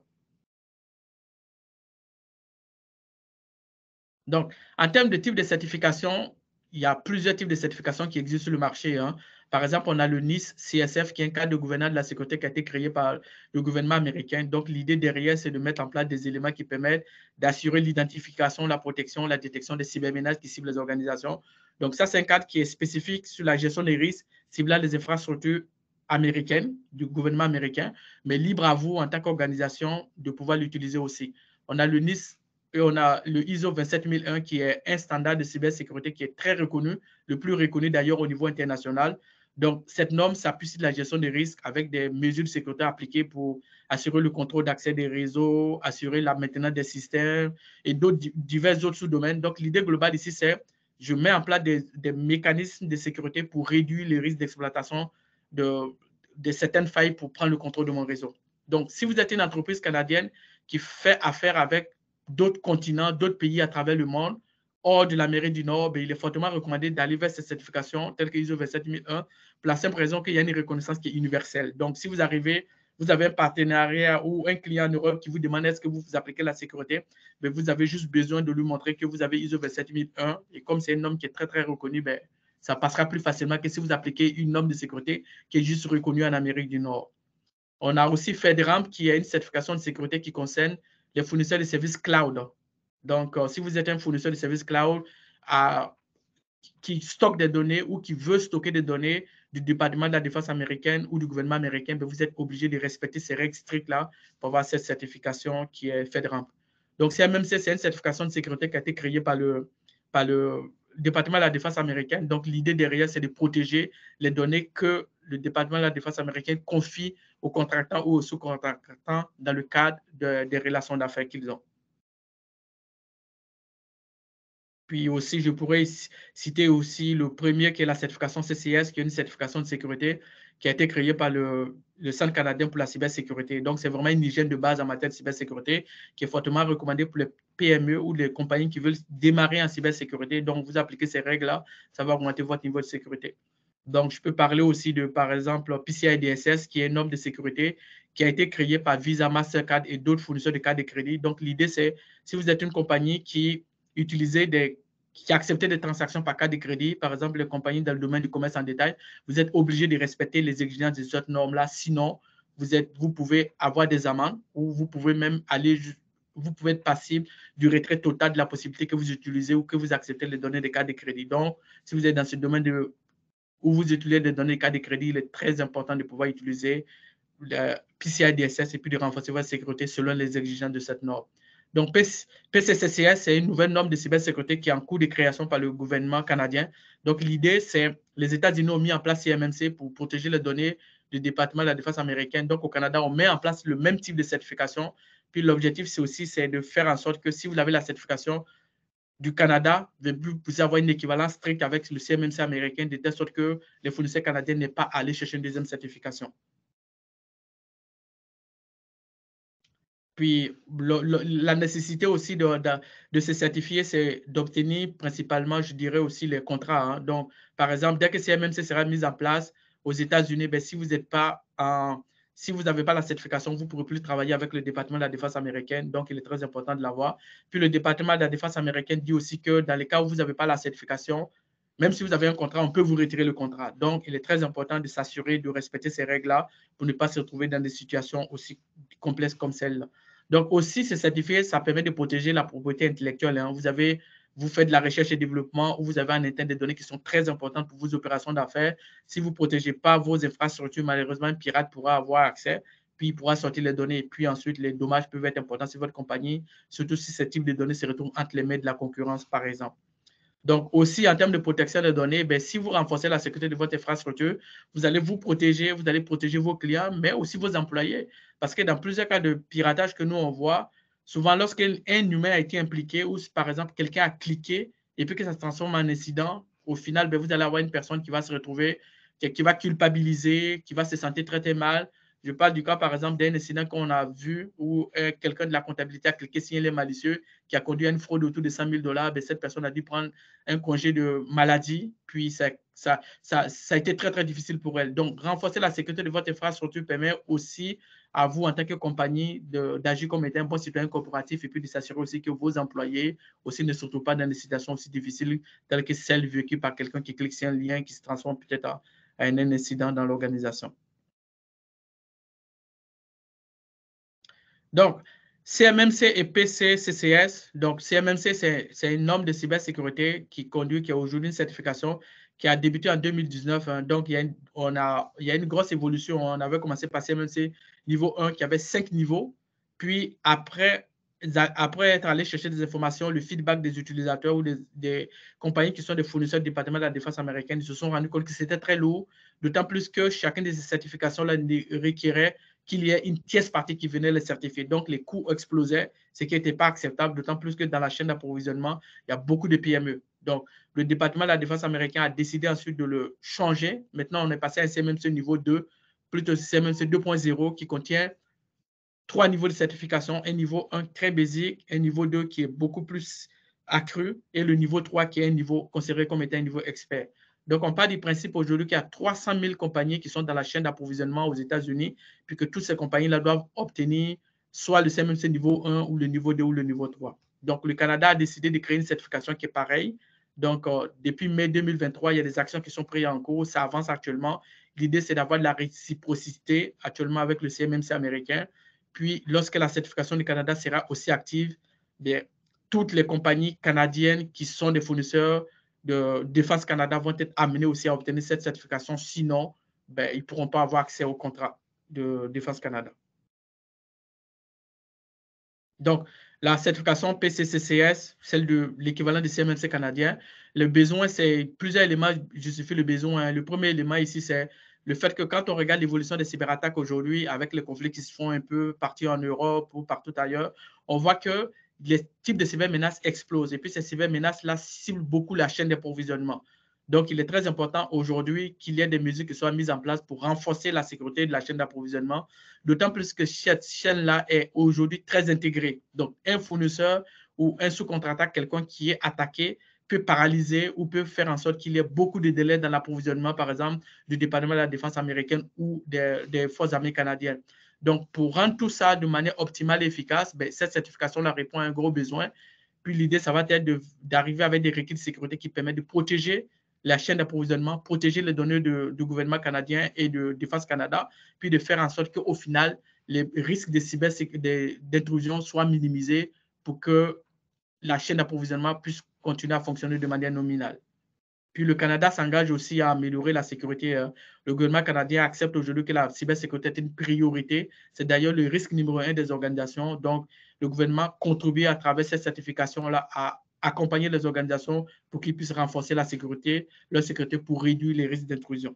Donc, en termes de type de certification, il y a plusieurs types de certifications qui existent sur le marché. Hein. Par exemple, on a le NIST CSF, qui est un cadre de gouvernance de la sécurité qui a été créé par le gouvernement américain. Donc, l'idée derrière, c'est de mettre en place des éléments qui permettent d'assurer l'identification, la protection, la détection des cybermenaces qui ciblent les organisations. Donc, ça, c'est un cadre qui est spécifique sur la gestion des risques, ciblant les infrastructures américaines, du gouvernement américain, mais libre à vous, en tant qu'organisation, de pouvoir l'utiliser aussi. On a le NIST. Et on a le ISO 27001 qui est un standard de cybersécurité qui est très reconnu, le plus reconnu d'ailleurs au niveau international. Donc, cette norme s'appuie sur la gestion des risques avec des mesures de sécurité appliquées pour assurer le contrôle d'accès des réseaux, assurer la maintenance des systèmes et divers autres sous-domaines. Donc, l'idée globale ici, c'est je mets en place des mécanismes de sécurité pour réduire les risques d'exploitation de certaines failles pour prendre le contrôle de mon réseau. Donc, si vous êtes une entreprise canadienne qui fait affaire avec d'autres continents, d'autres pays à travers le monde, hors de l'Amérique du Nord, il est fortement recommandé d'aller vers cette certification telle que ISO 27001 pour la simple raison qu'il y a une reconnaissance qui est universelle. Donc, si vous arrivez, vous avez un partenariat ou un client en Europe qui vous demande est-ce que vous appliquez la sécurité, vous avez juste besoin de lui montrer que vous avez ISO 27001 et comme c'est une norme qui est très, très reconnue, ça passera plus facilement que si vous appliquez une norme de sécurité qui est juste reconnue en Amérique du Nord. On a aussi FedRAMP qui est une certification de sécurité qui concerne les fournisseurs de services cloud. Donc, si vous êtes un fournisseur de services cloud qui stocke des données ou qui veut stocker des données du département de la défense américaine ou du gouvernement américain, vous êtes obligé de respecter ces règles strictes-là pour avoir cette certification qui est FedRAMP. Donc, CMMC, c'est une certification de sécurité qui a été créée par le département de la défense américaine. Donc, l'idée derrière, c'est de protéger les données que le département de la défense américaine confie aux contractants ou aux sous-contractants dans le cadre des relations d'affaires qu'ils ont. Puis aussi, je pourrais citer aussi le premier qui est la certification CCS, qui est une certification de sécurité qui a été créée par le Centre canadien pour la cybersécurité. Donc, c'est vraiment une hygiène de base en matière de cybersécurité qui est fortement recommandée pour les PME ou les compagnies qui veulent démarrer en cybersécurité. Donc, vous appliquez ces règles-là, ça va augmenter votre niveau de sécurité. Donc, je peux parler aussi de, par exemple, PCI DSS, qui est une norme de sécurité qui a été créée par Visa, Mastercard et d'autres fournisseurs de cartes de crédit. Donc, l'idée, c'est si vous êtes une compagnie qui acceptait des transactions par carte de crédit, par exemple, les compagnies dans le domaine du commerce en détail, vous êtes obligé de respecter les exigences de cette norme-là. Sinon, vous pouvez avoir des amendes ou vous pouvez même vous pouvez être passible du retrait total de la possibilité que vous utilisez ou que vous acceptez les données des cartes de crédit. Donc, si vous êtes dans ce domaine où vous utilisez des données des cartes de crédit, il est très important de pouvoir utiliser le PCI DSS et puis de renforcer votre sécurité selon les exigences de cette norme. Donc, PCCCS, c'est une nouvelle norme de cybersécurité qui est en cours de création par le gouvernement canadien. Donc, l'idée, c'est les États-Unis ont mis en place CMMC pour protéger les données du département de la défense américaine. Donc, au Canada, on met en place le même type de certification. Puis, l'objectif, c'est aussi de faire en sorte que si vous avez la certification du Canada, vous avoir une équivalence stricte avec le CMMC américain, de telle sorte que les fournisseurs canadiens n'aient pas à aller chercher une deuxième certification. Puis, la nécessité aussi de se certifier, c'est d'obtenir principalement, je dirais aussi, les contrats. Hein. Donc, par exemple, dès que CMMC sera mis en place aux États-Unis, ben, si vous n'êtes pas si vous n'avez pas la certification, vous ne pourrez plus travailler avec le département de la défense américaine. Donc, il est très important de l'avoir. Puis, le département de la défense américaine dit aussi que dans les cas où vous n'avez pas la certification, même si vous avez un contrat, on peut vous retirer le contrat. Donc, il est très important de s'assurer de respecter ces règles-là pour ne pas se retrouver dans des situations aussi complexes comme celle-là. Donc, aussi, se certifier, ça permet de protéger la propriété intellectuelle. Hein. Vous faites de la recherche et développement où vous avez en interne des données qui sont très importantes pour vos opérations d'affaires. Si vous ne protégez pas vos infrastructures, malheureusement, un pirate pourra avoir accès, puis il pourra sortir les données. Et puis ensuite, les dommages peuvent être importants sur votre compagnie, surtout si ce type de données se retrouve entre les mains de la concurrence, par exemple. Donc, aussi, en termes de protection des données, ben, si vous renforcez la sécurité de votre infrastructure, vous allez vous protéger vos clients, mais aussi vos employés. Parce que dans plusieurs cas de piratage que nous, on voit, souvent, lorsqu'un humain a été impliqué ou, par exemple, quelqu'un a cliqué et puis que ça se transforme en incident, au final, ben, vous allez avoir une personne qui va se retrouver, qui va culpabiliser, qui va se sentir traité mal. Je parle du cas, par exemple, d'un incident qu'on a vu où quelqu'un de la comptabilité a cliqué sur les malicieux qui a conduit à une fraude autour de 100 000 $. Ben, cette personne a dû prendre un congé de maladie, puis ça a été très, très difficile pour elle. Donc, renforcer la sécurité de votre infrastructure permet aussi à vous, en tant que compagnie, d'agir comme étant un bon citoyen corporatif et puis de s'assurer aussi que vos employés aussi ne se retrouvent pas dans des situations aussi difficiles telles que celles vécues par quelqu'un qui clique sur un lien qui se transforme peut-être à un incident dans l'organisation. Donc, CMMC et PCCCS. Donc, CMMC, c'est une norme de cybersécurité qui a aujourd'hui une certification qui a débuté en 2019. Hein. Donc, il y a une grosse évolution. On avait commencé par CMMC niveau 1 qui avait 5 niveaux. Puis, après être allé chercher des informations, le feedback des utilisateurs ou des compagnies qui sont des fournisseurs du département de la défense américaine, ils se sont rendus compte que c'était très lourd, d'autant plus que chacune de ces certifications-là requérait qu'il y ait une tierce partie qui venait les certifier. Donc, les coûts explosaient, ce qui n'était pas acceptable, d'autant plus que dans la chaîne d'approvisionnement, il y a beaucoup de PME. Donc, le département de la défense américain a décidé ensuite de le changer. Maintenant, on est passé à un CMMC niveau 2, plutôt CMMC 2.0 qui contient 3 niveaux de certification, un niveau 1 très basique, un niveau 2 qui est beaucoup plus accru et le niveau 3 qui est un niveau considéré comme étant un niveau expert. Donc, on part du principe aujourd'hui qu'il y a 300 000 compagnies qui sont dans la chaîne d'approvisionnement aux États-Unis, puis que toutes ces compagnies-là doivent obtenir soit le CMMC niveau 1 ou le niveau 2 ou le niveau 3. Donc, le Canada a décidé de créer une certification qui est pareille. Donc, depuis mai 2023, il y a des actions qui sont prises en cours. Ça avance actuellement. L'idée, c'est d'avoir de la réciprocité actuellement avec le CMMC américain. Puis, lorsque la certification du Canada sera aussi active, bien, toutes les compagnies canadiennes qui sont des fournisseurs de Défense Canada vont être amenés aussi à obtenir cette certification. Sinon, ben, ils ne pourront pas avoir accès au contrat de Défense Canada. Donc, la certification PCCCS, celle de l'équivalent du CMMC canadien, le besoin, c'est plusieurs éléments justifient le besoin. Le premier élément ici, c'est le fait que quand on regarde l'évolution des cyberattaques aujourd'hui, avec les conflits qui se font un peu partout en Europe ou partout ailleurs, on voit que les types de cybermenaces explosent. Et puis, ces cybermenaces-là ciblent beaucoup la chaîne d'approvisionnement. Donc, il est très important aujourd'hui qu'il y ait des mesures qui soient mises en place pour renforcer la sécurité de la chaîne d'approvisionnement, d'autant plus que cette chaîne-là est aujourd'hui très intégrée. Donc, un fournisseur ou un sous-contractant, quelqu'un qui est attaqué, peut paralyser ou peut faire en sorte qu'il y ait beaucoup de délais dans l'approvisionnement, par exemple, du département de la défense américaine ou des forces armées canadiennes. Donc, pour rendre tout ça de manière optimale et efficace, ben, cette certification-là répond à un gros besoin. Puis l'idée, ça va être d'arriver avec des requis de sécurité qui permettent de protéger la chaîne d'approvisionnement, protéger les données du gouvernement canadien et de Défense Canada, puis de faire en sorte qu'au final, les risques d'intrusion soient minimisés pour que la chaîne d'approvisionnement puisse continuer à fonctionner de manière nominale. Puis le Canada s'engage aussi à améliorer la sécurité. Le gouvernement canadien accepte aujourd'hui que la cybersécurité est une priorité. C'est d'ailleurs le risque numéro 1 des organisations. Donc, le gouvernement contribue à travers cette certification-là à accompagner les organisations pour qu'ils puissent renforcer leur sécurité pour réduire les risques d'intrusion.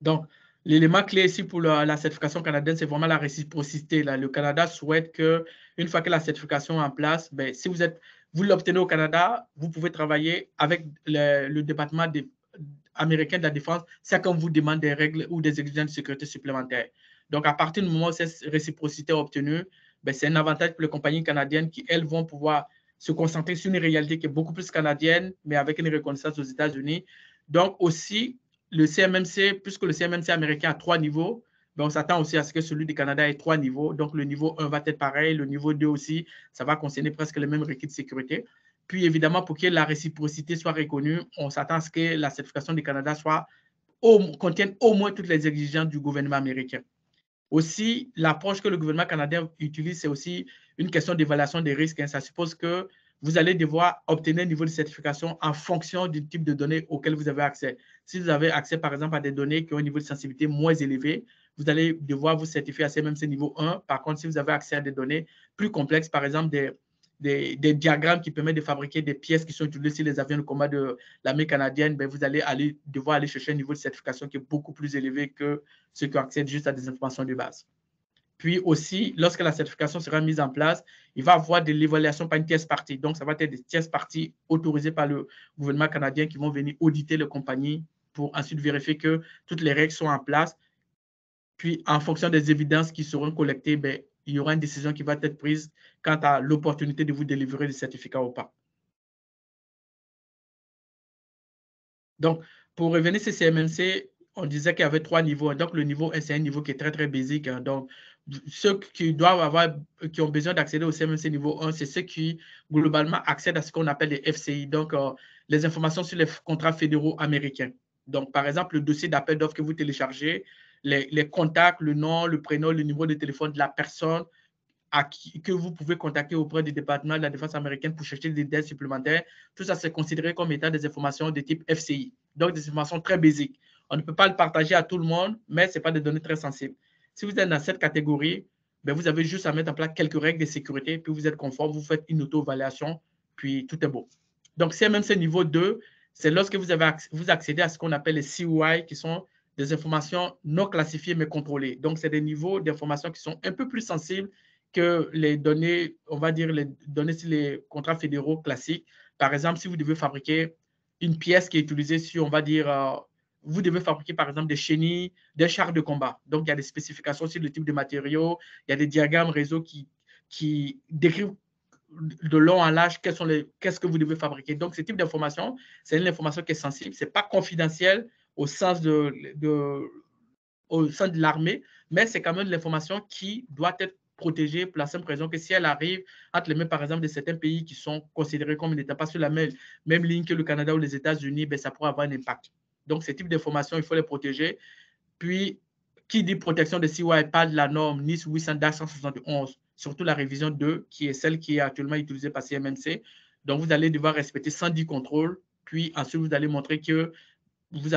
Donc, l'élément clé ici pour la certification canadienne, c'est vraiment la réciprocité. Là. Le Canada souhaite qu'une fois que la certification est en place, ben, si vous l'obtenez au Canada, vous pouvez travailler avec le département américain de la Défense, c'est qu'on vous demande des règles ou des exigences de sécurité supplémentaires. Donc, à partir du moment où cette réciprocité est obtenue, ben, c'est un avantage pour les compagnies canadiennes qui, elles, vont pouvoir se concentrer sur une réalité qui est beaucoup plus canadienne, mais avec une reconnaissance aux États-Unis. Donc, aussi, le CMMC, puisque le CMMC américain a 3 niveaux, ben on s'attend aussi à ce que celui du Canada ait 3 niveaux. Donc, le niveau 1 va être pareil, le niveau 2 aussi, ça va concerner presque les mêmes requis de sécurité. Puis, évidemment, pour que la réciprocité soit reconnue, on s'attend à ce que la certification du Canada contienne au moins toutes les exigences du gouvernement américain. Aussi, l'approche que le gouvernement canadien utilise, c'est aussi une question d'évaluation des risques. Ça suppose que vous allez devoir obtenir un niveau de certification en fonction du type de données auxquelles vous avez accès. Si vous avez accès, par exemple, à des données qui ont un niveau de sensibilité moins élevé, vous allez devoir vous certifier à CMMC niveau 1. Par contre, si vous avez accès à des données plus complexes, par exemple des diagrammes qui permettent de fabriquer des pièces qui sont utilisées sur les avions de combat de l'armée canadienne, ben vous allez devoir aller chercher un niveau de certification qui est beaucoup plus élevé que ceux qui accèdent juste à des informations de base. Puis aussi, lorsque la certification sera mise en place, il va y avoir de l'évaluation par une tierce partie. Donc, ça va être des tierces parties autorisées par le gouvernement canadien qui vont venir auditer les compagnies pour ensuite vérifier que toutes les règles sont en place. Puis, en fonction des évidences qui seront collectées, ben, il y aura une décision qui va être prise quant à l'opportunité de vous délivrer le certificat ou pas. Donc, pour revenir sur CMMC, on disait qu'il y avait 3 niveaux. Donc, le niveau 1, c'est un niveau qui est très, très basique. Donc, ceux qui ont besoin d'accéder au CMMC niveau 1, c'est ceux qui, globalement, accèdent à ce qu'on appelle les FCI, donc les informations sur les contrats fédéraux américains. Donc, par exemple, le dossier d'appel d'offres que vous téléchargez, les contacts, le nom, le prénom, le numéro de téléphone de la personne que vous pouvez contacter auprès du département de la Défense américaine pour chercher des dettes supplémentaires. Tout ça, c'est considéré comme étant des informations de type FCI, donc des informations très basiques. On ne peut pas le partager à tout le monde, mais ce n'est pas des données très sensibles. Si vous êtes dans cette catégorie, ben vous avez juste à mettre en place quelques règles de sécurité, puis vous êtes conforme, vous faites une auto-évaluation, puis tout est beau. Donc, CMMC niveau 2, c'est lorsque vous accédez à ce qu'on appelle les COI, qui sont des informations non classifiées mais contrôlées. Donc, c'est des niveaux d'informations qui sont un peu plus sensibles que les données, on va dire les données sur les contrats fédéraux classiques. Par exemple, si vous devez fabriquer une pièce qui est utilisée sur, on va dire, vous devez fabriquer par exemple des chenilles, des chars de combat. Donc, il y a des spécifications sur le type de matériaux, il y a des diagrammes réseau qui décrivent de long en large qu'est-ce que vous devez fabriquer. Donc, ce type d'information, c'est une information qui est sensible. Ce n'est pas confidentiel au sens de l'armée, mais c'est quand même de l'information qui doit être protégée pour la simple raison que si elle arrive entre les mains, par exemple, de certains pays qui sont considérés comme n'étant pas sur la même ligne que le Canada ou les États-Unis, ben, ça pourrait avoir un impact. Donc, ce type d'informations, il faut les protéger. Puis, qui dit protection de COI parle de la norme NIS 800-171, surtout la révision 2, qui est celle qui est actuellement utilisée par CMMC. Donc, vous allez devoir respecter 110 contrôles. Puis, ensuite, vous allez montrer que vous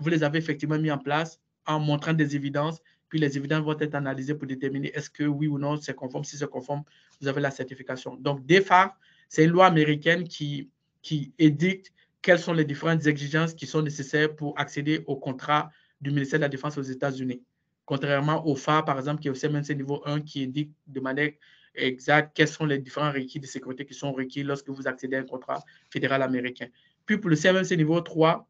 les avez effectivement mis en place en montrant des évidences, puis les évidences vont être analysées pour déterminer est-ce que oui ou non c'est conforme. Si c'est conforme, vous avez la certification. Donc, DFAR, c'est une loi américaine qui édicte quelles sont les différentes exigences qui sont nécessaires pour accéder au contrat du ministère de la Défense aux États-Unis. Contrairement au FAR, par exemple, qui est au CMMC niveau 1, qui édicte de manière exacte quels sont les différents requis de sécurité qui sont requis lorsque vous accédez à un contrat fédéral américain. Puis, pour le CMMC niveau 3,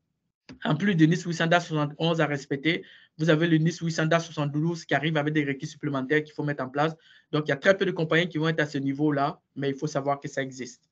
en plus de NIS 800-71 à respecter, vous avez le NIS 800-72 qui arrive avec des requis supplémentaires qu'il faut mettre en place. Donc, il y a très peu de compagnies qui vont être à ce niveau-là, mais il faut savoir que ça existe.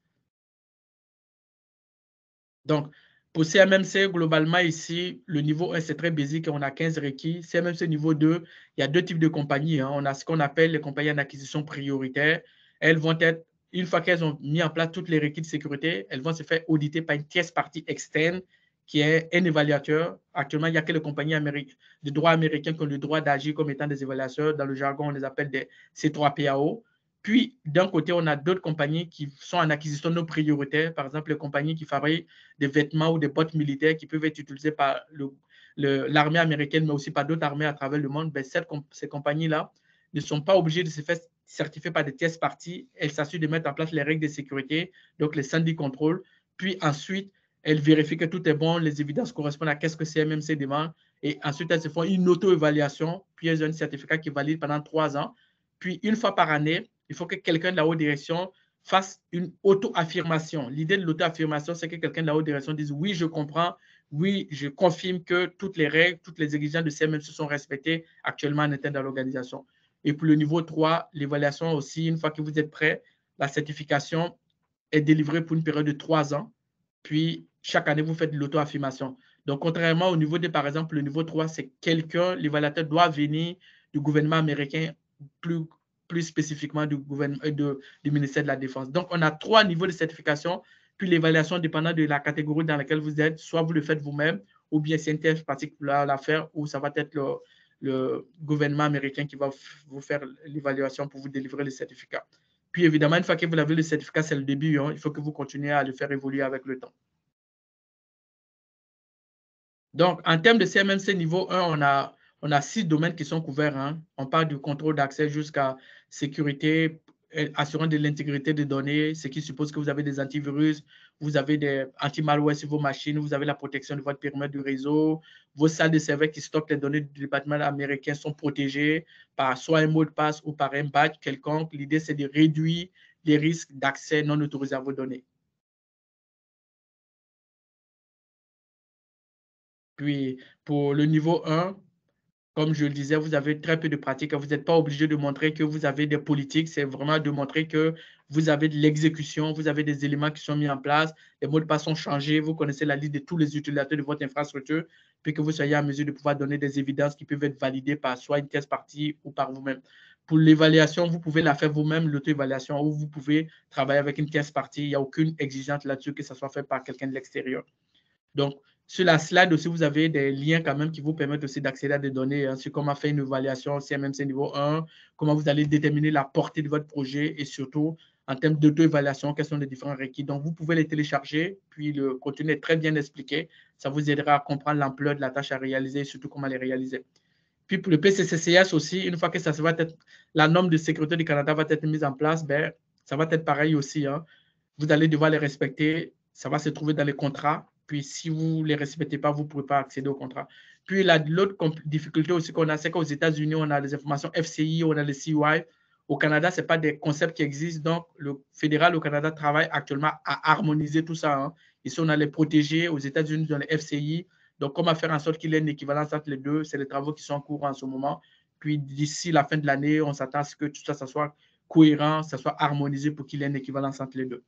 Donc, pour CMMC, globalement, ici, le niveau 1, c'est très basique, on a 15 requis. CMMC niveau 2, il y a 2 types de compagnies. On a ce qu'on appelle les compagnies en acquisition prioritaire. Elles vont être, une fois qu'elles ont mis en place tous les requis de sécurité, elles vont se faire auditer par une tierce partie externe qui est un évaluateur. Actuellement, il n'y a que les compagnies de droit américain qui ont le droit d'agir comme étant des évaluateurs. Dans le jargon, on les appelle des C3PAO. Puis, d'un côté, on a d'autres compagnies qui sont en acquisition non prioritaire. Par exemple, les compagnies qui fabriquent des vêtements ou des bottes militaires qui peuvent être utilisées par l'armée américaine, mais aussi par d'autres armées à travers le monde. Ben, ces compagnies-là ne sont pas obligées de se faire certifier par des tierces parties. Elles s'assurent de mettre en place les règles de sécurité, donc les 110 contrôles. Puis ensuite, elles vérifient que tout est bon, les évidences correspondent à ce que CMMC demande. Et ensuite, elles se font une auto-évaluation, puis elles ont un certificat qui valide pendant 3 ans. Puis, une fois par année, il faut que quelqu'un de la haute direction fasse une auto-affirmation. L'idée de l'auto-affirmation, c'est que quelqu'un de la haute direction dise « Oui, je comprends. Oui, je confirme que toutes les règles, toutes les exigences de CMMC sont respectées actuellement en interne dans l'organisation. » Et pour le niveau 3, l'évaluation aussi, une fois que vous êtes prêt, la certification est délivrée pour une période de 3 ans. Puis, chaque année, vous faites l'auto-affirmation. Donc, contrairement au niveau de, par exemple, le niveau 3, c'est quelqu'un, l'évaluateur doit venir du gouvernement américain, plus spécifiquement du ministère de la Défense. Donc, on a 3 niveaux de certification, puis l'évaluation dépendant de la catégorie dans laquelle vous êtes, soit vous le faites vous-même, ou bien c'est une tierce partie qui va la faire, ou ça va être le gouvernement américain qui va vous faire l'évaluation pour vous délivrer le certificat. Puis évidemment, une fois que vous avez le certificat, c'est le début, hein, il faut que vous continuez à le faire évoluer avec le temps. Donc, en termes de CMMC niveau 1, on a 6 domaines qui sont couverts. Hein. On parle du contrôle d'accès jusqu'à sécurité, assurant de l'intégrité des données, ce qui suppose que vous avez des antivirus, vous avez des anti-malware sur vos machines, vous avez la protection de votre périmètre du réseau, vos salles de serveurs qui stockent les données du département américain sont protégées par soit un mot de passe ou par un badge quelconque. L'idée, c'est de réduire les risques d'accès non autorisé à vos données. Puis, pour le niveau 1, comme je le disais, vous avez très peu de pratique. Vous n'êtes pas obligé de montrer que vous avez des politiques. C'est vraiment de montrer que vous avez de l'exécution, vous avez des éléments qui sont mis en place, les mots de passe sont changés, vous connaissez la liste de tous les utilisateurs de votre infrastructure, puis que vous soyez en mesure de pouvoir donner des évidences qui peuvent être validées par soit une tierce partie ou par vous-même. Pour l'évaluation, vous pouvez la faire vous-même, l'auto-évaluation, ou vous pouvez travailler avec une tierce partie. Il n'y a aucune exigence là-dessus que ça soit fait par quelqu'un de l'extérieur. Donc, sur la slide aussi, vous avez des liens quand même qui vous permettent aussi d'accéder à des données, hein, sur comment faire une évaluation CMMC niveau 1, comment vous allez déterminer la portée de votre projet et surtout, en termes d'auto-évaluation, quels sont les différents requis. Donc, vous pouvez les télécharger, puis le contenu est très bien expliqué. Ça vous aidera à comprendre l'ampleur de la tâche à réaliser et surtout comment les réaliser. Puis, pour le PCCCS aussi, une fois que ça va être, la norme de sécurité du Canada va être mise en place, ben, ça va être pareil aussi. Hein. Vous allez devoir les respecter. Ça va se trouver dans les contrats. Puis, si vous ne les respectez pas, vous ne pouvez pas accéder au contrat. Puis, l'autre difficulté aussi qu'on a, c'est qu'aux États-Unis, on a les informations FCI, on a les CUI. Au Canada, ce n'est pas des concepts qui existent. Donc, le fédéral au Canada travaille actuellement à harmoniser tout ça. Hein. Ici, on a les protégés. Aux États-Unis, on a les FCI. Donc, comment faire en sorte qu'il y ait une équivalence entre les deux? C'est les travaux qui sont en cours en ce moment. Puis, d'ici la fin de l'année, on s'attend à ce que tout ça, ça soit cohérent, ça soit harmonisé pour qu'il y ait une équivalence entre les deux.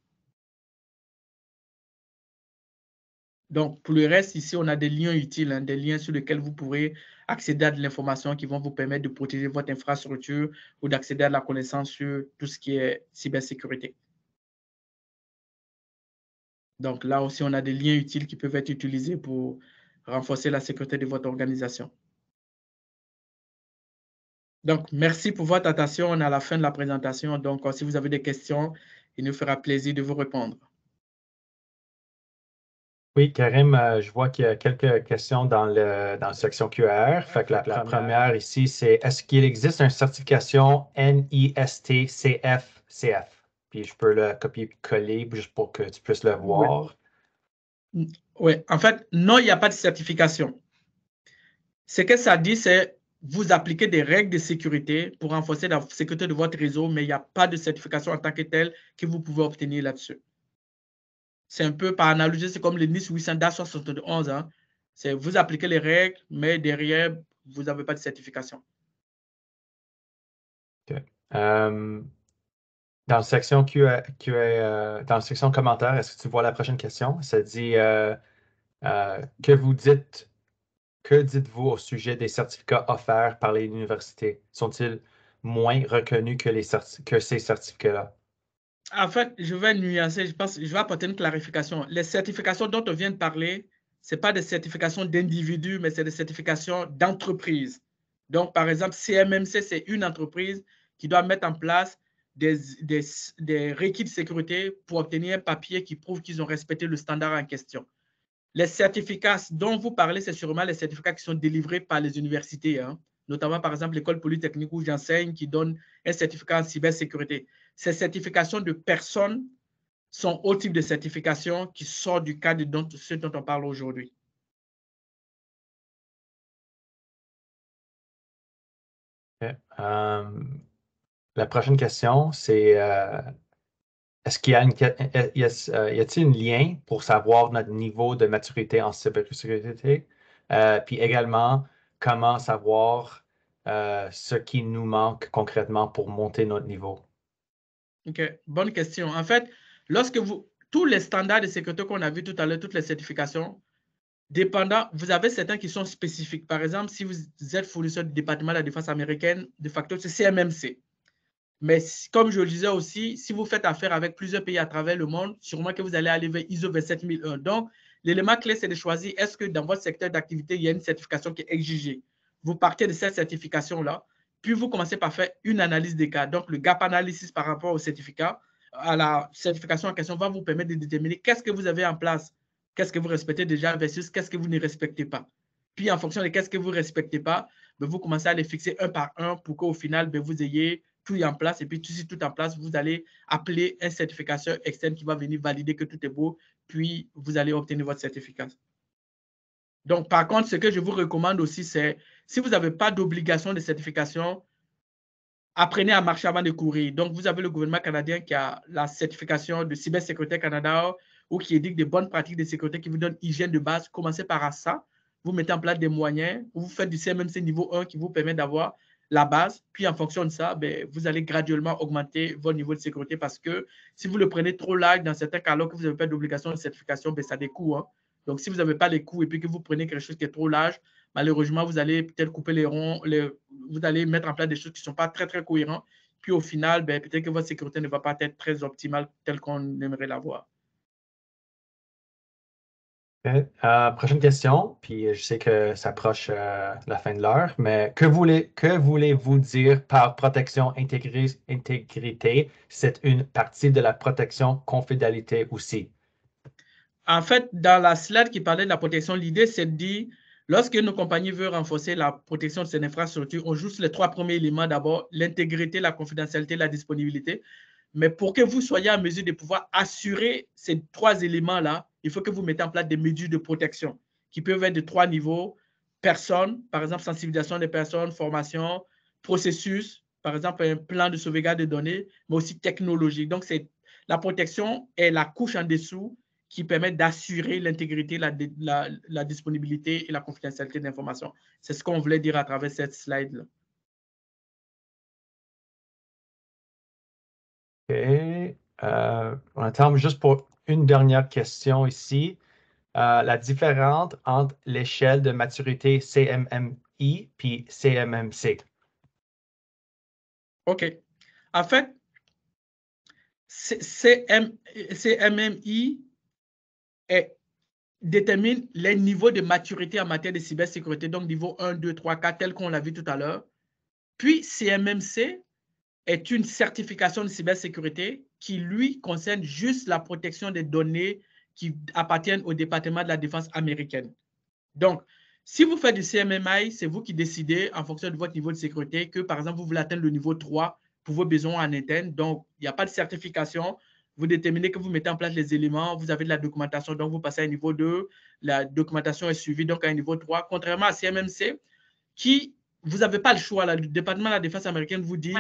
Donc, pour le reste, ici, on a des liens utiles, hein, des liens sur lesquels vous pourrez accéder à de l'information qui vont vous permettre de protéger votre infrastructure ou d'accéder à de la connaissance sur tout ce qui est cybersécurité. Donc, là aussi, on a des liens utiles qui peuvent être utilisés pour renforcer la sécurité de votre organisation. Donc, merci pour votre attention. On est à la fin de la présentation. Donc, si vous avez des questions, il nous fera plaisir de vous répondre. Oui, Karim, je vois qu'il y a quelques questions dans la section QR. Fait que la première ici, c'est est-ce qu'il existe une certification NIST-CF-CF? Puis je peux le copier-coller juste pour que tu puisses le voir. Oui, en fait, non, il n'y a pas de certification. Ce que ça dit, c'est vous appliquez des règles de sécurité pour renforcer la sécurité de votre réseau, mais il n'y a pas de certification en tant que telle que vous pouvez obtenir là-dessus. C'est un peu par analogie, c'est comme le NIST 800-71. Hein. C'est vous appliquez les règles, mais derrière, vous n'avez pas de certification. Okay. Dans la section dans la section commentaires, est-ce que tu vois la prochaine question? Ça dit que dites-vous au sujet des certificats offerts par les universités? Sont-ils moins reconnus que ces certificats-là? En fait, je vais nuancer, je vais apporter une clarification. Les certifications dont on vient de parler, ce n'est pas des certifications d'individus, mais c'est des certifications d'entreprises. Donc, par exemple, CMMC, c'est une entreprise qui doit mettre en place des requis de sécurité pour obtenir un papier qui prouve qu'ils ont respecté le standard en question. Les certificats dont vous parlez, c'est sûrement les certificats qui sont délivrés par les universités, hein, notamment par exemple l'École polytechnique où j'enseigne qui donne un certificat en cybersécurité. Ces certifications de personnes sont au type de certification qui sort du cadre de ce dont on parle aujourd'hui. Okay. La prochaine question, c'est est-ce qu'il y a y a-t-il un lien pour savoir notre niveau de maturité en cybersécurité? Puis également, comment savoir ce qui nous manque concrètement pour monter notre niveau? OK, bonne question. En fait, tous les standards de sécurité qu'on a vus tout à l'heure, toutes les certifications, dépendant, vous avez certains qui sont spécifiques. Par exemple, si vous êtes fournisseur du département de la défense américaine, de facto, c'est CMMC. Mais comme je le disais aussi, si vous faites affaire avec plusieurs pays à travers le monde, sûrement que vous allez aller vers ISO 27001. Donc, l'élément clé, c'est de choisir est-ce que dans votre secteur d'activité, il y a une certification qui est exigée. Vous partez de cette certification-là, puis vous commencez par faire une analyse des cas. Donc, le gap analysis par rapport au certificat, à la certification en question, va vous permettre de déterminer qu'est-ce que vous avez en place, qu'est-ce que vous respectez déjà versus qu'est-ce que vous ne respectez pas. Puis, en fonction de qu'est-ce que vous ne respectez pas, vous commencez à les fixer un par un pour qu'au final, vous ayez tout est en place. Et puis, si tout est en place, vous allez appeler un certificateur externe qui va venir valider que tout est beau, puis vous allez obtenir votre certificat. Donc, par contre, ce que je vous recommande aussi, c'est si vous n'avez pas d'obligation de certification, apprenez à marcher avant de courir. Donc, vous avez le gouvernement canadien qui a la certification de Cybersécurité Canada ou qui édicte des bonnes pratiques de sécurité qui vous donne hygiène de base. Commencez par ça. Vous mettez en place des moyens. Vous faites du CMMC niveau 1 qui vous permet d'avoir la base. Puis, en fonction de ça, vous allez graduellement augmenter votre niveau de sécurité parce que si vous le prenez trop large, dans certains cas, alors que vous n'avez pas d'obligation de certification, ça a des coûts. Hein. Donc, si vous n'avez pas les coûts et puis que vous prenez quelque chose qui est trop large, malheureusement, vous allez peut-être couper les ronds, vous allez mettre en place des choses qui ne sont pas très, très cohérentes. Puis au final, peut-être que votre sécurité ne va pas être très optimale telle qu'on aimerait l'avoir. Okay. Prochaine question, puis je sais que ça approche la fin de l'heure, mais que voulez-vous dire par protection intégrité? C'est une partie de la protection confidentialité aussi. En fait, dans la slide qui parlait de la protection, l'idée, c'est de dire, lorsque nos compagnies veulent renforcer la protection de ces infrastructures, on joue sur les trois premiers éléments d'abord, l'intégrité, la confidentialité, la disponibilité. Mais pour que vous soyez en mesure de pouvoir assurer ces trois éléments-là, il faut que vous mettez en place des mesures de protection qui peuvent être de trois niveaux. Personnes, par exemple, sensibilisation des personnes, formation, processus, par exemple, un plan de sauvegarde de données, mais aussi technologie. Donc, la protection est la couche en dessous qui permet d'assurer l'intégrité, la disponibilité et la confidentialité d'informations. C'est ce qu'on voulait dire à travers cette slide-là. OK. On attend juste pour une dernière question ici. La différence entre l'échelle de maturité CMMI puis CMMC. OK. En fait, CMMI détermine les niveaux de maturité en matière de cybersécurité, donc niveau 1, 2, 3, 4, tel qu'on l'a vu tout à l'heure. Puis CMMC est une certification de cybersécurité qui, lui, concerne juste la protection des données qui appartiennent au département de la défense américaine. Donc, si vous faites du CMMI, c'est vous qui décidez, en fonction de votre niveau de sécurité, que, par exemple, vous voulez atteindre le niveau 3 pour vos besoins en interne. Donc, il n'y a pas de certification. Vous déterminez que vous mettez en place les éléments, vous avez de la documentation, donc vous passez à un niveau 2, la documentation est suivie, donc à un niveau 3, contrairement à CMMC, qui, vous n'avez pas le choix. Le département de la défense américaine vous dit,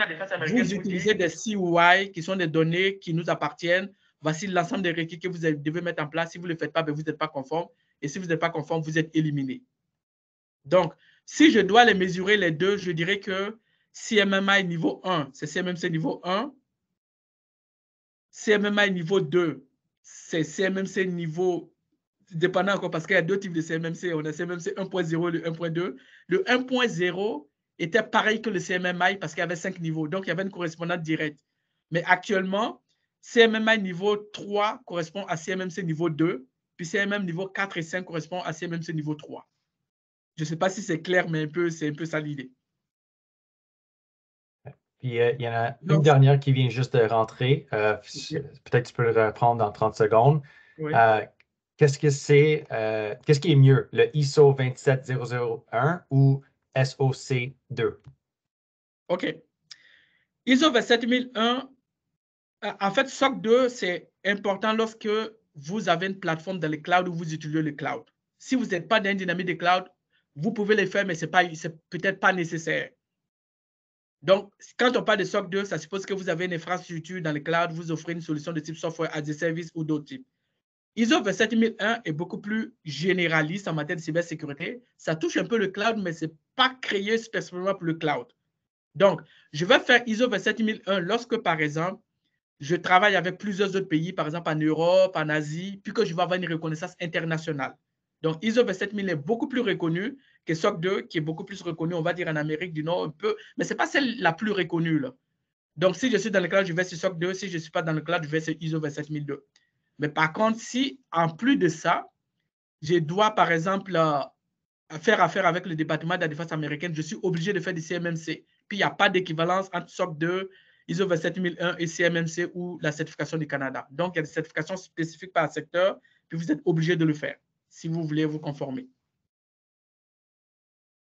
vous utilisez des CUI qui sont des données qui nous appartiennent. Voici l'ensemble des requis que vous devez mettre en place. Si vous ne le faites pas, vous n'êtes pas conforme. Et si vous n'êtes pas conforme, vous êtes éliminé. Donc, si je dois les mesurer les deux, je dirais que CMMI niveau 1, c'est CMMC niveau 1. CMMI niveau 2, c'est CMMC niveau, dépendant encore parce qu'il y a deux types de CMMC. On a CMMC 1.0 et le 1.2. Le 1.0 était pareil que le CMMI parce qu'il y avait 5 niveaux. Donc, il y avait une correspondante directe. Mais actuellement, CMMI niveau 3 correspond à CMMC niveau 2, puis CMM niveau 4 et 5 correspond à CMMC niveau 3. Je ne sais pas si c'est clair, mais c'est un peu ça l'idée. Puis il y en a une dernière qui vient juste de rentrer. Peut-être tu peux le reprendre dans 30 secondes. Oui. Qu'est-ce qui est mieux, le ISO 27001 ou SOC 2? OK. ISO 27001, en fait, SOC 2, c'est important lorsque vous avez une plateforme dans le cloud où vous utilisez le cloud. Si vous n'êtes pas dans une dynamique de cloud, vous pouvez le faire, mais c'est peut-être pas nécessaire. Donc, quand on parle de SOC 2, ça suppose que vous avez une infrastructure dans le cloud, vous offrez une solution de type software as a service ou d'autres types. ISO 27001 est beaucoup plus généraliste en matière de cybersécurité. Ça touche un peu le cloud, mais ce n'est pas créé spécifiquement pour le cloud. Donc, je vais faire ISO 27001 lorsque, par exemple, je travaille avec plusieurs autres pays, par exemple en Europe, en Asie, puis que je vais avoir une reconnaissance internationale. Donc, ISO 27000 est beaucoup plus reconnu que SOC 2, qui est beaucoup plus reconnu, on va dire, en Amérique du Nord un peu, mais ce n'est pas celle la plus reconnue, là. Donc, si je suis dans le cloud, je vais sur SOC 2. Si je ne suis pas dans le cloud, je vais sur ISO 27002. Mais par contre, si en plus de ça, je dois, par exemple, faire affaire avec le département de la défense américaine, je suis obligé de faire du CMMC. Puis, il n'y a pas d'équivalence entre SOC 2, ISO 27001 et CMMC ou la certification du Canada. Donc, il y a des certifications spécifiques par secteur, puis vous êtes obligé de le faire si vous voulez vous conformer.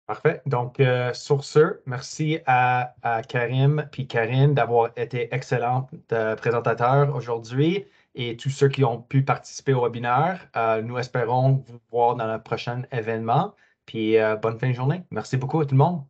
Parfait. Donc, sur ce, merci à Karim puis Karine d'avoir été excellents présentateurs aujourd'hui et tous ceux qui ont pu participer au webinaire. Nous espérons vous voir dans le prochain événement. Puis, bonne fin de journée. Merci beaucoup à tout le monde.